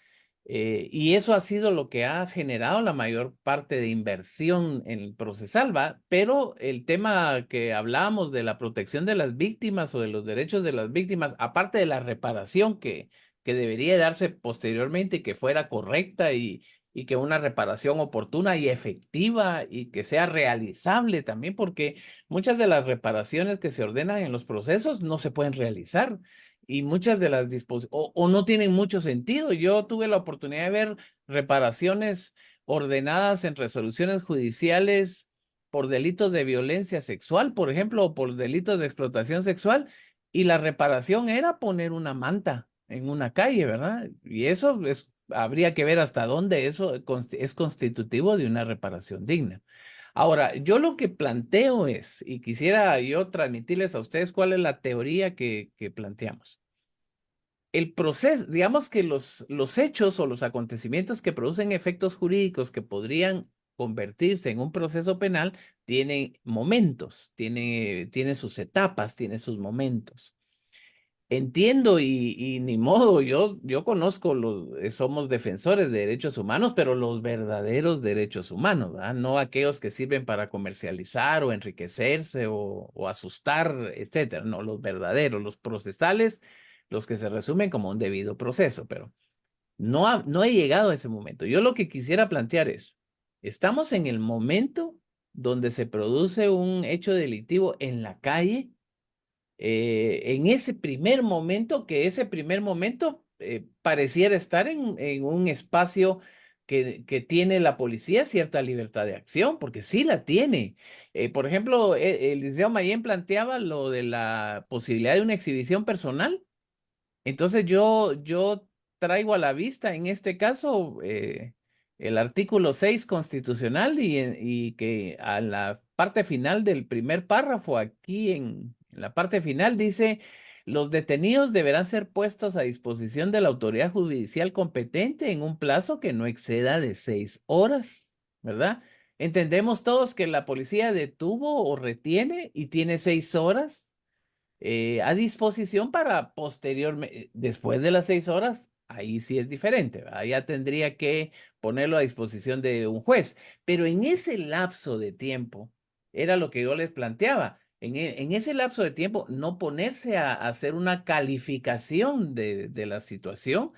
Y eso ha sido lo que ha generado la mayor parte de inversión en el procesal, ¿va? Pero el tema que hablábamos de la protección de las víctimas o de los derechos de las víctimas, aparte de la reparación que debería darse posteriormente y que fuera correcta y que una reparación oportuna y efectiva y que sea realizable también, porque muchas de las reparaciones que se ordenan en los procesos no se pueden realizar y muchas de las disposiciones, o no tienen mucho sentido. Yo tuve la oportunidad de ver reparaciones ordenadas en resoluciones judiciales por delitos de violencia sexual, por ejemplo, o por delitos de explotación sexual, y la reparación era poner una manta en una calle, ¿verdad? Y eso habría que ver hasta dónde eso es constitutivo de una reparación digna. Ahora, yo lo que planteo es, y quisiera yo transmitirles a ustedes cuál es la teoría que planteamos. El proceso, digamos que los hechos o los acontecimientos que producen efectos jurídicos que podrían convertirse en un proceso penal tienen momentos, tiene sus etapas, tiene sus momentos. Entiendo y ni modo, yo conozco, somos defensores de derechos humanos, pero los verdaderos derechos humanos, ¿verdad? No aquellos que sirven para comercializar o enriquecerse o asustar, etcétera. No, los verdaderos, los procesales, los que se resumen como un debido proceso, pero no he llegado a ese momento. Yo lo que quisiera plantear es, estamos en el momento donde se produce un hecho delictivo en la calle en ese primer momento, que ese primer momento pareciera estar en un espacio que tiene la policía cierta libertad de acción, porque sí la tiene. Por ejemplo, el licenciado Mayén planteaba lo de la posibilidad de una exhibición personal. Entonces yo traigo a la vista en este caso el artículo 6 constitucional y que a la parte final del primer párrafo, aquí en la parte final dice, los detenidos deberán ser puestos a disposición de la autoridad judicial competente en un plazo que no exceda de 6 horas, ¿verdad? Entendemos todos que la policía detuvo o retiene y tiene 6 horas a disposición para posteriormente, después de las 6 horas, ahí sí es diferente, ¿verdad? Ya tendría que ponerlo a disposición de un juez. Pero en ese lapso de tiempo, era lo que yo les planteaba, en ese lapso de tiempo, no ponerse a hacer una calificación de la situación.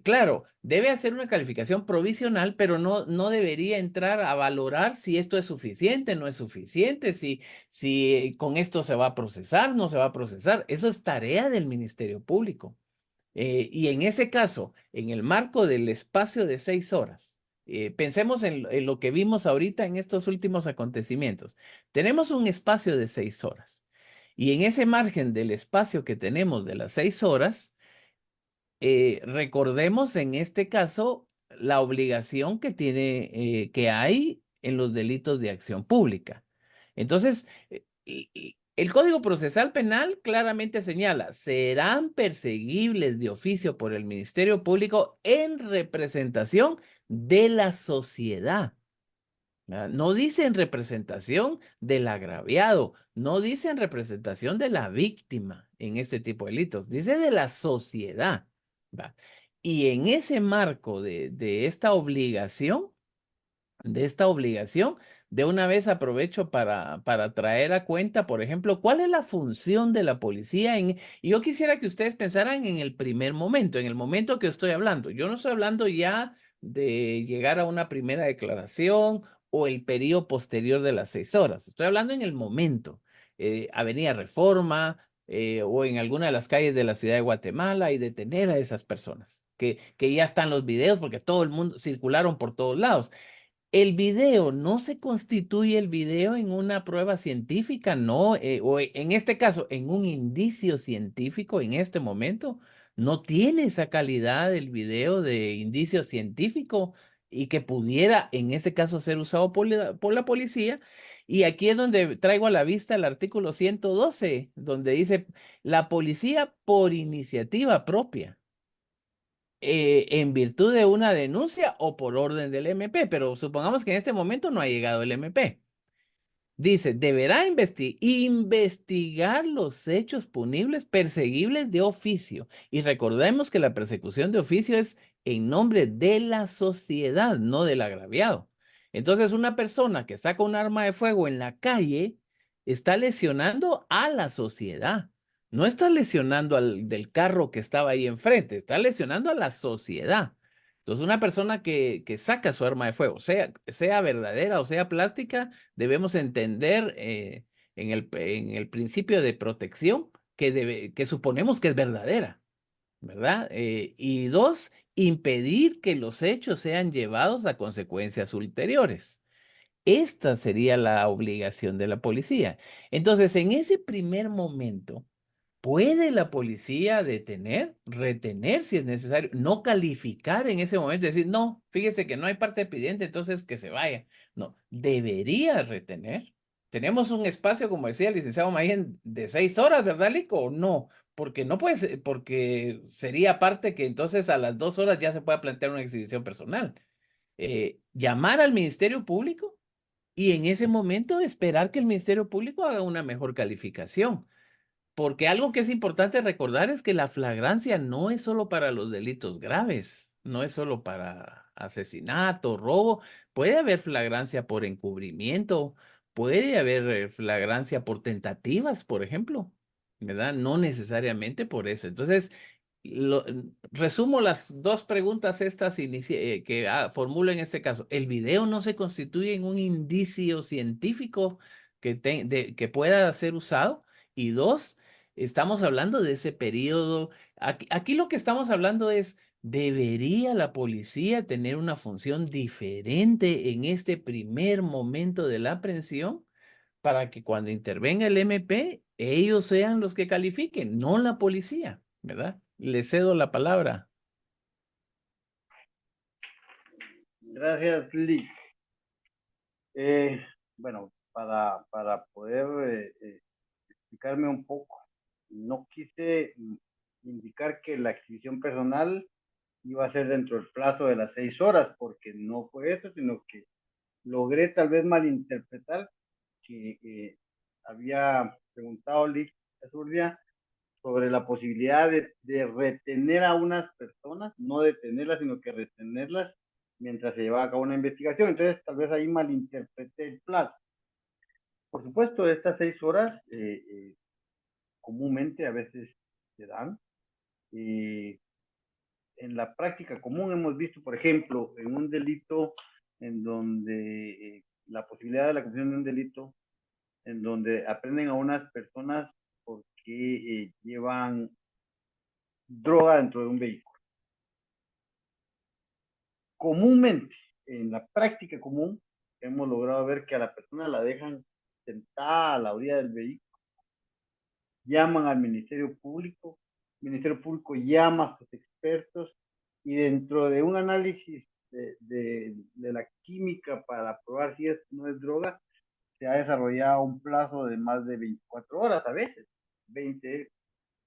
Claro, debe hacer una calificación provisional, pero no debería entrar a valorar si esto es suficiente, no es suficiente, si con esto se va a procesar, no se va a procesar. Eso es tarea del Ministerio Público. Y en ese caso, en el marco del espacio de 6 horas, pensemos en lo que vimos ahorita en estos últimos acontecimientos. Tenemos un espacio de 6 horas. Y en ese margen del espacio que tenemos de las 6 horas, recordemos en este caso la obligación que hay en los delitos de acción pública. Entonces, el Código Procesal Penal claramente señala, serán perseguibles de oficio por el Ministerio Público en representación de la sociedad. ¿verdad? No dice en representación del agraviado, no dice en representación de la víctima en este tipo de delitos, dice de la sociedad. ¿Va? Y en ese marco de esta obligación, de una vez aprovecho para traer a cuenta, por ejemplo, cuál es la función de la policía. Y yo quisiera que ustedes pensaran en el primer momento, en el momento que estoy hablando. Yo no estoy hablando ya de llegar a una primera declaración o el periodo posterior de las 6 horas. Estoy hablando en el momento. Avenida Reforma o en alguna de las calles de la ciudad de Guatemala y detener a esas personas. Que ya están los videos porque todo el mundo circularon por todos lados. El video no se constituye el video en una prueba científica, no, o en este caso, en un indicio científico en este momento, no tiene esa calidad el video de indicio científico y que pudiera en ese caso ser usado por la policía. Y aquí es donde traigo a la vista el artículo 112, donde dice la policía por iniciativa propia en virtud de una denuncia o por orden del MP, pero supongamos que en este momento no ha llegado el MP. Dice, deberá investigar los hechos punibles perseguibles de oficio. Y recordemos que la persecución de oficio es en nombre de la sociedad, no del agraviado. Entonces, una persona que saca un arma de fuego en la calle está lesionando a la sociedad. No está lesionando al del carro que estaba ahí enfrente, está lesionando a la sociedad. Entonces, una persona que saca su arma de fuego, sea verdadera o sea plástica, debemos entender en el principio de protección que suponemos que es verdadera, ¿verdad? Y dos, impedir que los hechos sean llevados a consecuencias ulteriores. Esta sería la obligación de la policía. Entonces, en ese primer momento, ¿puede la policía detener, retener si es necesario, no calificar en ese momento, decir, no, fíjese que no hay parte pidiente, entonces que se vaya? No, debería retener. Tenemos un espacio, como decía el licenciado Mayen, de 6 horas, ¿verdad, Lico? ¿O no? Porque no puede ser, porque sería parte que entonces a las 2 horas ya se pueda plantear una exhibición personal. Llamar al Ministerio Público y en ese momento esperar que el Ministerio Público haga una mejor calificación. Porque algo que es importante recordar es que la flagrancia no es solo para los delitos graves, no es solo para asesinato, robo, puede haber flagrancia por encubrimiento, puede haber flagrancia por tentativas, por ejemplo, ¿verdad? No necesariamente por eso. Entonces, lo- resumo las dos preguntas estas que formulo en este caso. ¿El video no se constituye en un indicio científico que pueda ser usado? Y dos, estamos hablando de ese periodo. Aquí lo que estamos hablando es, ¿debería la policía tener una función diferente en este primer momento de la aprehensión para que cuando intervenga el MP, ellos sean los que califiquen, no la policía, ¿verdad? Le cedo la palabra. Gracias, Lee. Bueno, para poder explicarme un poco, no quise indicar que la exhibición personal iba a ser dentro del plazo de las 6 horas, porque no fue eso, sino que logré tal vez malinterpretar que había preguntado Lick Azurdia sobre la posibilidad de retener a unas personas, no detenerlas, sino que retenerlas mientras se llevaba a cabo una investigación. Entonces, tal vez ahí malinterpreté el plazo. Por supuesto, estas 6 horas comúnmente a veces se dan. Eh, en la práctica común hemos visto, por ejemplo, en un delito en donde la posibilidad de la comisión de un delito, en donde aprenden a unas personas porque llevan droga dentro de un vehículo. Comúnmente, en la práctica común, hemos logrado ver que a la persona la dejan sentada a la orilla del vehículo, llaman al el Ministerio Público llama a sus expertos y dentro de un análisis de la química para probar si no es droga, se ha desarrollado un plazo de más de 24 horas a veces, 20,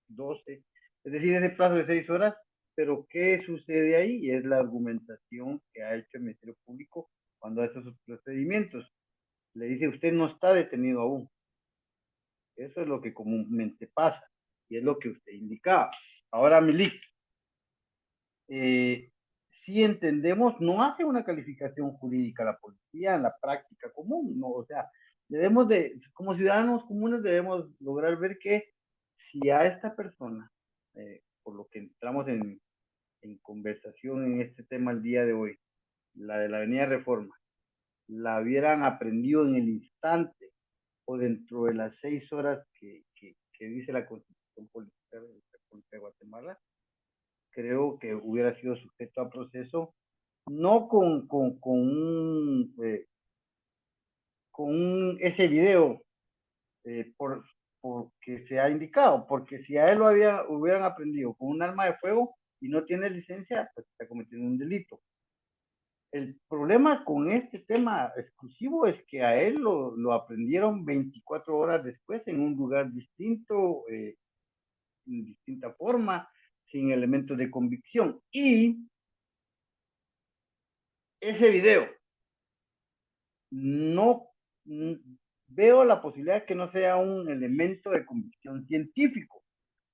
12, es decir, ese plazo de 6 horas, pero ¿qué sucede ahí? Y es la argumentación que ha hecho el Ministerio Público cuando hace sus procedimientos. Le dice, usted no está detenido aún. Eso es lo que comúnmente pasa y es lo que usted indicaba. Ahora, Milik, si entendemos, no hace una calificación jurídica la policía en la práctica común, ¿no? O sea, debemos de, como ciudadanos comunes, debemos lograr ver que si a esta persona, por lo que entramos en conversación en este tema el día de hoy, la de la Avenida Reforma, la hubieran aprendido en el instante o dentro de las 6 horas que dice la Constitución Política de la República de Guatemala, creo que hubiera sido sujeto a proceso, no con ese video porque se ha indicado, porque si a él hubieran aprendido con un arma de fuego y no tiene licencia, pues está cometiendo un delito. El problema con este tema exclusivo es que a él lo aprendieron 24 horas después en un lugar distinto, en distinta forma, sin elementos de convicción. Y ese video, no veo la posibilidad de que no sea un elemento de convicción científico,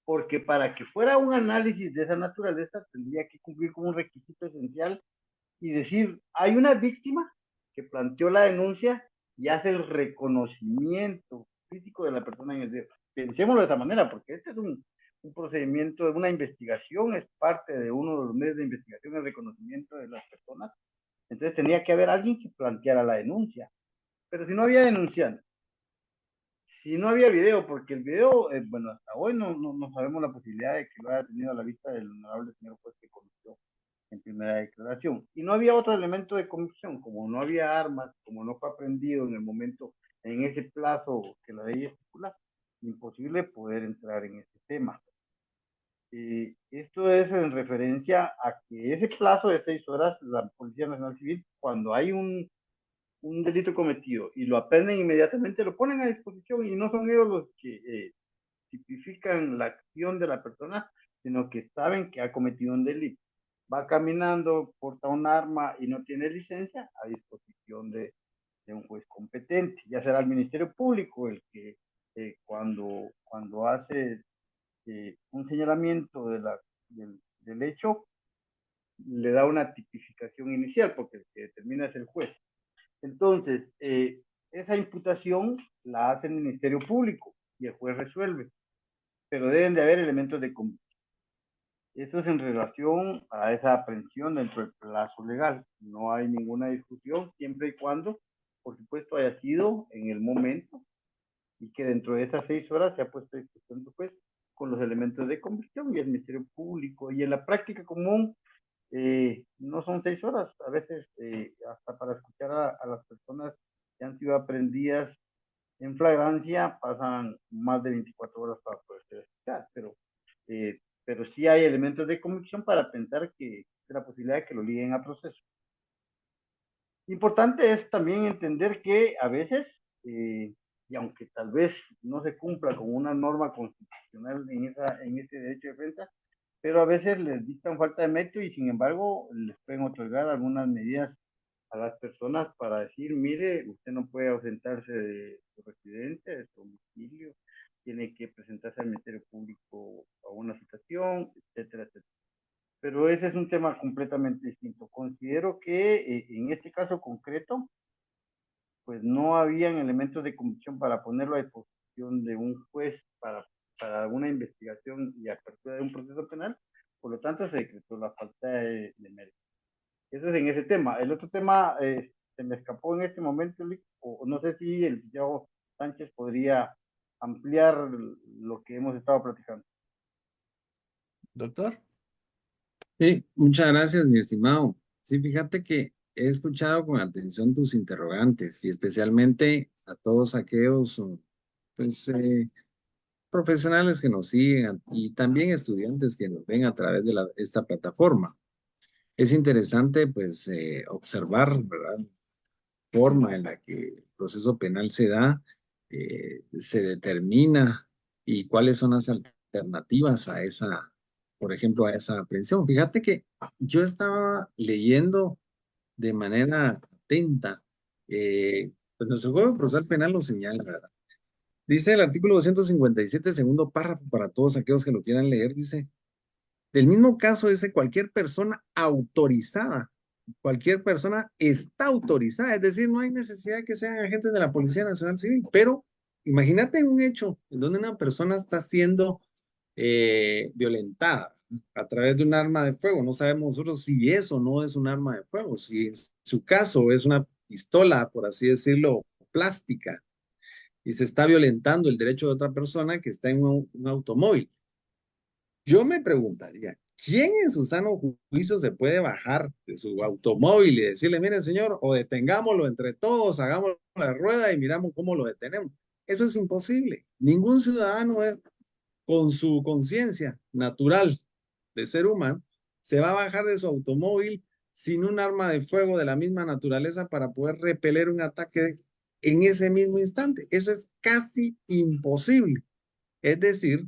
porque para que fuera un análisis de esa naturaleza tendría que cumplir con un requisito esencial y decir, hay una víctima que planteó la denuncia y hace el reconocimiento físico de la persona en el video. Pensémoslo de esa manera, porque este es un procedimiento, una investigación, es parte de uno de los medios de investigación, el reconocimiento de las personas. Entonces tenía que haber alguien que planteara la denuncia. Pero si no había denunciante, si no había video, porque el video, bueno, hasta hoy no sabemos la posibilidad de que lo haya tenido a la vista del honorable señor juez que conoció en primera declaración. Y no había otro elemento de convicción, como no había armas, como no fue aprendido en el momento, en ese plazo que la ley estipula, imposible poder entrar en ese tema. Esto es en referencia a que ese plazo de 6 horas, la Policía Nacional Civil, cuando hay un delito cometido y lo aprenden inmediatamente, lo ponen a disposición y no son ellos los que tipifican la acción de la persona, sino que saben que ha cometido un delito. Va caminando, porta un arma y no tiene licencia, a disposición de un juez competente. Ya será el Ministerio Público el que cuando hace un señalamiento del hecho, le da una tipificación inicial, porque el que determina es el juez. Entonces, esa imputación la hace el Ministerio Público y el juez resuelve, pero deben de haber elementos de convicción. Eso es en relación a esa aprehensión dentro del plazo legal. No hay ninguna discusión, siempre y cuando, por supuesto, haya sido en el momento y que dentro de esas 6 horas se ha puesto a discusión pues, con los elementos de convicción y el Ministerio Público. Y en la práctica común, no son 6 horas, a veces hasta para escuchar a las personas que han sido aprendidas en flagrancia pasan más de 24 horas para poderse escuchar, pero sí hay elementos de convicción para pensar que es la posibilidad de que lo liguen a proceso. Importante es también entender que a veces, y aunque tal vez no se cumpla con una norma constitucional en ese derecho de defensa, pero a veces les dictan falta de método y sin embargo les pueden otorgar algunas medidas a las personas para decir, mire, usted no puede ausentarse de su residencia, de su domicilio, tiene que presentarse al Ministerio Público a una citación, etcétera, etcétera. Pero ese es un tema completamente distinto. Considero que en este caso concreto, pues no habían elementos de convicción para ponerlo a disposición de un juez para una investigación y apertura de un proceso penal, por lo tanto se decretó la falta de mérito. Eso es en ese tema. El otro tema se me escapó en este momento, o no sé si el licenciado Sánchez podría ampliar lo que hemos estado platicando. Doctor. Sí, muchas gracias, mi estimado. Sí, fíjate que he escuchado con atención tus interrogantes y especialmente a todos aquellos pues, profesionales que nos siguen y también estudiantes que nos ven a través de esta plataforma. Es interesante pues observar, ¿verdad? Forma en la que el proceso penal se da, se determina y cuáles son las alternativas a esa, por ejemplo, a esa aprehensión. Fíjate que yo estaba leyendo de manera atenta. Pues nuestro Código Procesal Penal lo señala, ¿verdad? Dice el artículo 257, segundo párrafo, para todos aquellos que lo quieran leer, dice, del mismo caso dice cualquier persona autorizada, cualquier persona está autorizada, es decir, no hay necesidad de que sean agentes de la Policía Nacional Civil, pero imagínate un hecho en donde una persona está siendo violentada a través de un arma de fuego. No sabemos nosotros si eso no es un arma de fuego, si en su caso es una pistola, por así decirlo, plástica, y se está violentando el derecho de otra persona que está en un automóvil. Yo me preguntaría, ¿quién en su sano juicio se puede bajar de su automóvil y decirle, mire señor, o detengámoslo entre todos, hagamos la rueda y miramos cómo lo detenemos? Eso es imposible. Ningún ciudadano con su conciencia natural de ser humano se va a bajar de su automóvil sin un arma de fuego de la misma naturaleza para poder repeler un ataque en ese mismo instante. Eso es casi imposible. Es decir,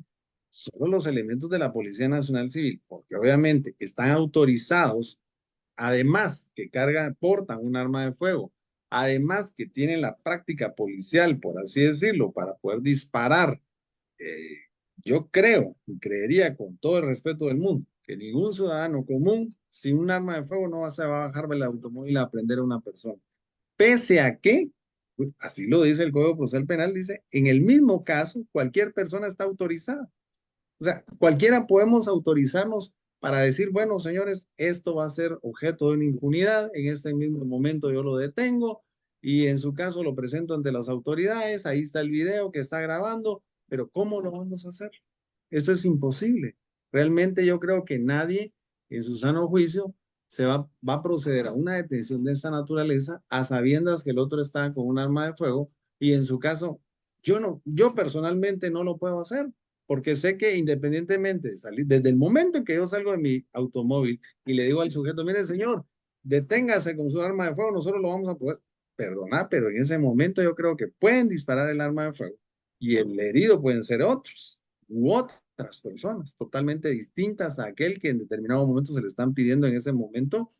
solo los elementos de la Policía Nacional Civil, porque obviamente están autorizados, además que portan un arma de fuego, además que tienen la práctica policial, por así decirlo, para poder disparar. eh, yo creo y creería con todo el respeto del mundo que ningún ciudadano común sin un arma de fuego no se va a bajar del automóvil a prender a una persona. Pese a que, así lo dice el Código Procesal Penal, dice, en el mismo caso, cualquier persona está autorizada. O sea, cualquiera podemos autorizarnos para decir, bueno, señores, esto va a ser objeto de una impunidad, en este mismo momento yo lo detengo y en su caso lo presento ante las autoridades, ahí está el video que está grabando, pero ¿cómo lo vamos a hacer? Eso es imposible. Realmente yo creo que nadie en su sano juicio va a proceder a una detención de esta naturaleza a sabiendas que el otro está con un arma de fuego y en su caso yo personalmente no lo puedo hacer porque sé que independientemente de salir, desde el momento en que yo salgo de mi automóvil y le digo al sujeto, mire señor, deténgase con su arma de fuego, nosotros lo vamos a poder perdonar, pero en ese momento yo creo que pueden disparar el arma de fuego y el herido pueden ser otros u otras personas totalmente distintas a aquel que en determinado momento se le están pidiendo en ese momento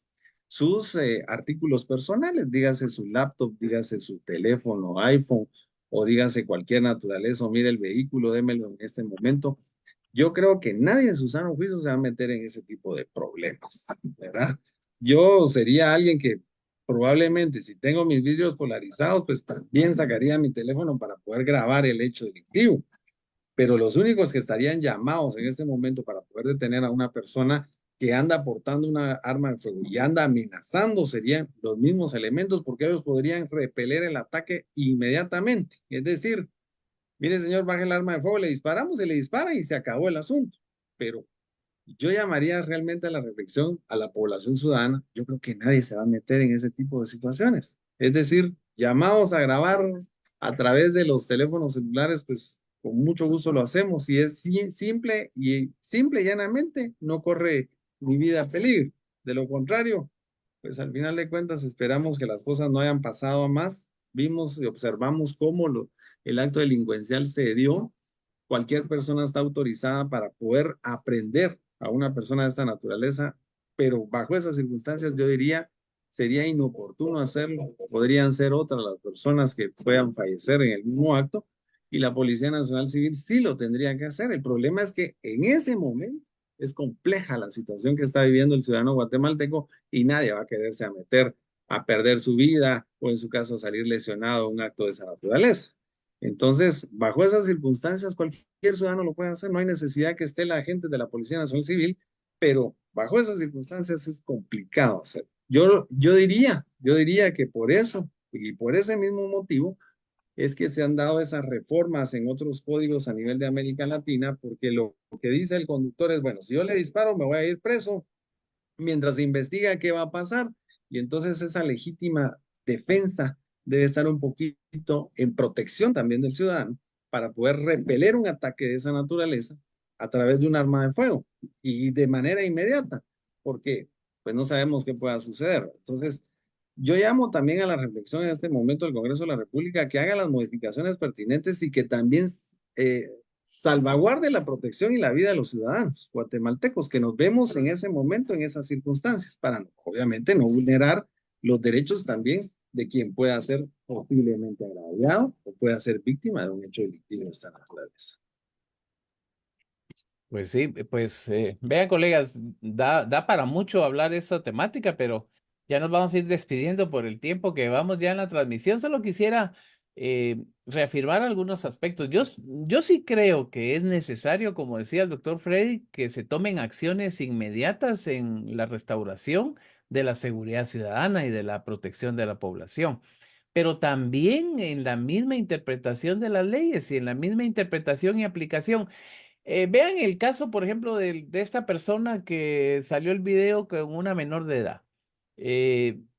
sus artículos personales, dígase su laptop, dígase su teléfono, iPhone, o dígase cualquier naturaleza, o mire el vehículo, démelo en este momento. Yo creo que nadie en su sano juicio se va a meter en ese tipo de problemas, ¿verdad? Yo sería alguien que probablemente si tengo mis vidrios polarizados, pues también sacaría mi teléfono para poder grabar el hecho delictivo. Pero los únicos que estarían llamados en este momento para poder detener a una persona que anda portando una arma de fuego y anda amenazando serían los mismos elementos porque ellos podrían repeler el ataque inmediatamente. Es decir, mire señor, baje el arma de fuego, le disparamos, se le dispara y se acabó el asunto. Pero yo llamaría realmente a la reflexión a la población ciudadana. Yo creo que nadie se va a meter en ese tipo de situaciones. Es decir, llamados a grabar a través de los teléfonos celulares, pues con mucho gusto lo hacemos. Y es simple y llanamente no corre mi vida a peligro. De lo contrario, pues al final de cuentas esperamos que las cosas no hayan pasado a más. Vimos y observamos cómo el acto delincuencial se dio. Cualquier persona está autorizada para poder aprender a una persona de esta naturaleza, pero bajo esas circunstancias yo diría sería inoportuno hacerlo. Podrían ser otras las personas que puedan fallecer en el mismo acto y la Policía Nacional Civil sí lo tendría que hacer. El problema es que en ese momento es compleja la situación que está viviendo el ciudadano guatemalteco y nadie va a quererse a meter a perder su vida o en su caso salir lesionado en un acto de esa naturaleza. Entonces, bajo esas circunstancias, cualquier ciudadano lo puede hacer. No hay necesidad que esté la agente de la Policía Nacional Civil, pero bajo esas circunstancias es complicado hacer. Yo diría que por eso y por ese mismo motivo es que se han dado esas reformas en otros códigos a nivel de América Latina, porque lo que dice el conductor es, bueno, si yo le disparo, me voy a ir preso, mientras se investiga qué va a pasar. Y entonces esa legítima defensa debe estar un poquito en protección también del ciudadano para poder repeler un ataque de esa naturaleza a través de un arma de fuego y de manera inmediata, porque pues no sabemos qué pueda suceder. Entonces, yo llamo también a la reflexión en este momento del Congreso de la República que haga las modificaciones pertinentes y que también salvaguarde la protección y la vida de los ciudadanos guatemaltecos que nos vemos en ese momento, en esas circunstancias, para obviamente no vulnerar los derechos también de quien pueda ser posiblemente agraviado o pueda ser víctima de un hecho delictivo de esta naturaleza. Pues sí, pues vean colegas, da para mucho hablar esta temática, pero ya nos vamos a ir despidiendo por el tiempo que vamos ya en la transmisión. Solo quisiera reafirmar algunos aspectos. Yo sí creo que es necesario, como decía el doctor Freddy, que se tomen acciones inmediatas en la restauración de la seguridad ciudadana y de la protección de la población, pero también en la misma interpretación de las leyes y en la misma interpretación y aplicación. Vean el caso, por ejemplo, de esta persona que salió el video con una menor de edad.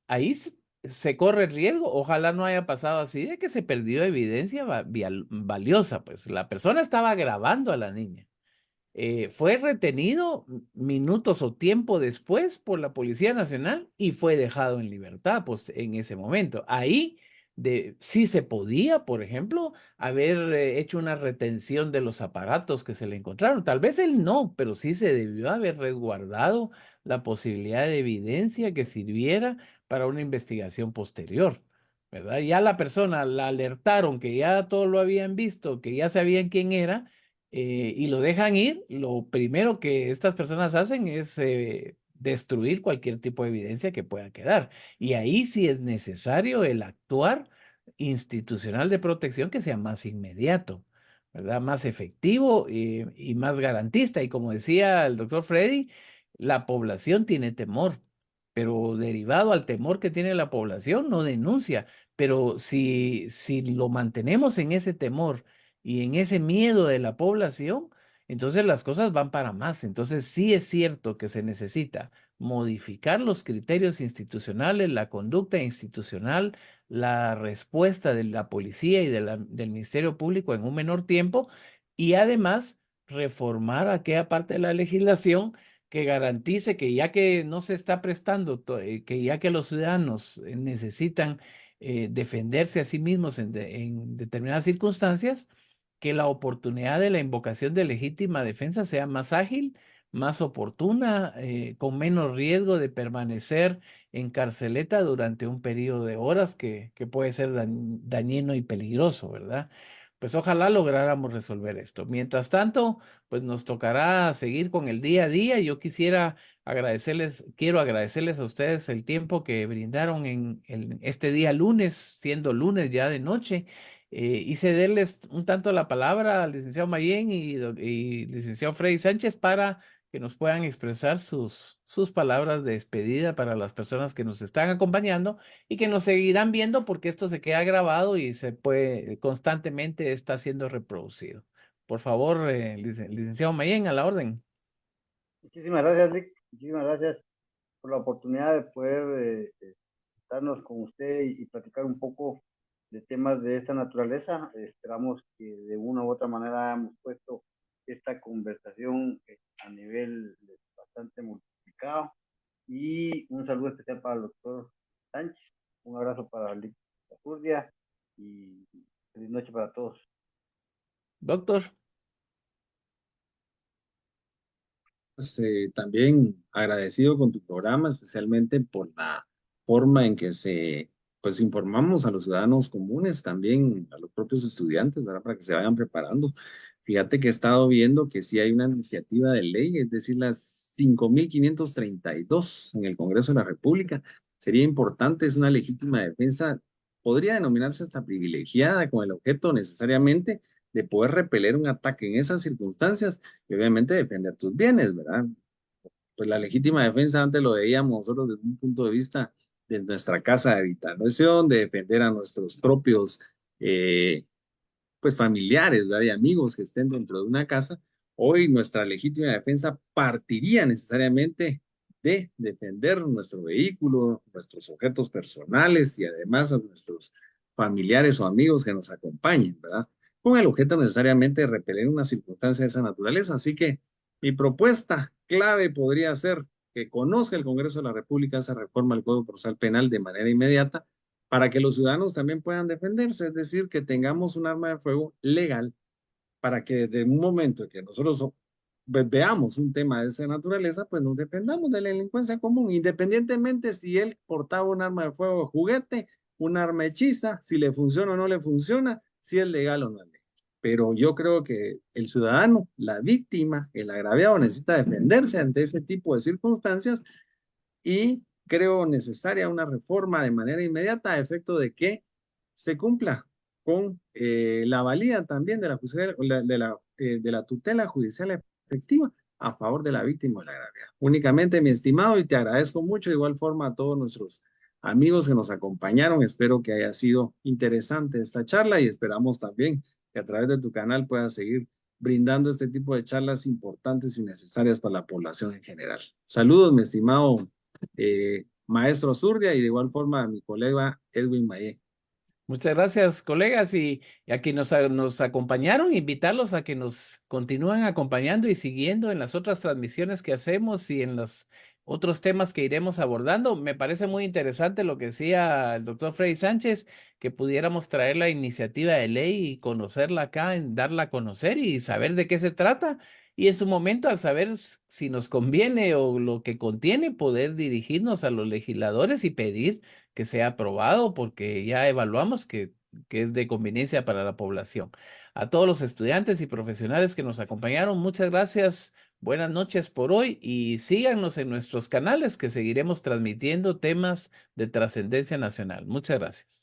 Ahí se corre el riesgo, ojalá no haya pasado así, de que se perdió evidencia valiosa, pues la persona estaba grabando a la niña. Fue retenido minutos o tiempo después por la Policía Nacional y fue dejado en libertad, pues en ese momento. Ahí sí se podía, por ejemplo, haber hecho una retención de los aparatos que se le encontraron. Tal vez él no, pero sí se debió haber resguardado la posibilidad de evidencia que sirviera para una investigación posterior. ¿Verdad? Ya la persona la alertaron que ya todo lo habían visto, que ya sabían quién era, y lo dejan ir. Lo primero que estas personas hacen es destruir cualquier tipo de evidencia que pueda quedar. Y ahí sí es necesario el actuar institucional de protección que sea más inmediato, ¿verdad? Más efectivo y más garantista. Y como decía el doctor Freddy, la población tiene temor, pero derivado al temor que tiene la población, no denuncia. Pero si lo mantenemos en ese temor, y en ese miedo de la población, entonces las cosas van para más. Entonces sí es cierto que se necesita modificar los criterios institucionales, la conducta institucional, la respuesta de la policía y del Ministerio Público en un menor tiempo, y además reformar aquella parte de la legislación que garantice que ya que no se está prestando, que ya que los ciudadanos necesitan defenderse a sí mismos en determinadas circunstancias, que la oportunidad de la invocación de legítima defensa sea más ágil, más oportuna, con menos riesgo de permanecer en carceleta durante un periodo de horas que puede ser dañino y peligroso, ¿verdad? Pues ojalá lográramos resolver esto. Mientras tanto, pues nos tocará seguir con el día a día. Yo quiero agradecerles a ustedes el tiempo que brindaron en este día lunes, siendo lunes ya de noche, y cederles un tanto la palabra al licenciado Mayén y licenciado Freddy Sánchez para que nos puedan expresar sus palabras de despedida para las personas que nos están acompañando y que nos seguirán viendo porque esto se queda grabado y se puede, constantemente está siendo reproducido. Por favor, licenciado Mayén, a la orden. Muchísimas gracias, Rick. Muchísimas gracias por la oportunidad de poder estarnos con usted y platicar un poco de temas de esta naturaleza. Esperamos que de una u otra manera hayamos puesto esta conversación a nivel bastante multiplicado. Y un saludo especial para el doctor Sánchez. Un abrazo para Lick Urdia y feliz noche para todos. Doctor. También agradecido con tu programa, especialmente por la forma en que pues informamos a los ciudadanos comunes, también a los propios estudiantes, ¿verdad? Para que se vayan preparando. Fíjate que he estado viendo que sí hay una iniciativa de ley, es decir, las 5.532 en el Congreso de la República. Sería importante, es una legítima defensa, podría denominarse hasta privilegiada, con el objeto necesariamente de poder repeler un ataque en esas circunstancias y obviamente defender tus bienes, ¿verdad? Pues la legítima defensa antes lo veíamos nosotros desde un punto de vista de nuestra casa de habitación, de defender a nuestros propios eh, pues familiares, ¿verdad? Y amigos que estén dentro de una casa. Hoy nuestra legítima defensa partiría necesariamente de defender nuestro vehículo, nuestros objetos personales y además a nuestros familiares o amigos que nos acompañen, ¿verdad? Con el objeto necesariamente de repeler una circunstancia de esa naturaleza. Así que mi propuesta clave podría ser que conozca el Congreso de la República esa reforma al Código Procesal Penal de manera inmediata para que los ciudadanos también puedan defenderse, es decir, que tengamos un arma de fuego legal para que desde un momento en que nosotros pues, veamos un tema de esa naturaleza, pues nos dependamos de la delincuencia común, independientemente si él portaba un arma de fuego de juguete, un arma hechiza, si le funciona o no le funciona, si es legal o no es legal. Pero yo creo que el ciudadano, la víctima, el agraviado necesita defenderse ante ese tipo de circunstancias y creo necesaria una reforma de manera inmediata a efecto de que se cumpla con la valía también de de la tutela judicial efectiva a favor de la víctima de la gravedad. Únicamente, mi estimado, y te agradezco mucho, de igual forma a todos nuestros amigos que nos acompañaron. Espero que haya sido interesante esta charla y esperamos también que a través de tu canal puedas seguir brindando este tipo de charlas importantes y necesarias para la población en general. Saludos, mi estimado maestro Zurdia, y de igual forma a mi colega Edwin Mayé. Muchas gracias, colegas, y a quienes nos acompañaron, invitarlos a que nos continúen acompañando y siguiendo en las otras transmisiones que hacemos y en los otros temas que iremos abordando. Me parece muy interesante lo que decía el doctor Freddy Sánchez, que pudiéramos traer la iniciativa de ley y conocerla acá, en darla a conocer y saber de qué se trata. Y en su momento, al saber si nos conviene o lo que contiene, poder dirigirnos a los legisladores y pedir que sea aprobado porque ya evaluamos que es de conveniencia para la población. A todos los estudiantes y profesionales que nos acompañaron, muchas gracias. Buenas noches por hoy y síganos en nuestros canales que seguiremos transmitiendo temas de trascendencia nacional. Muchas gracias.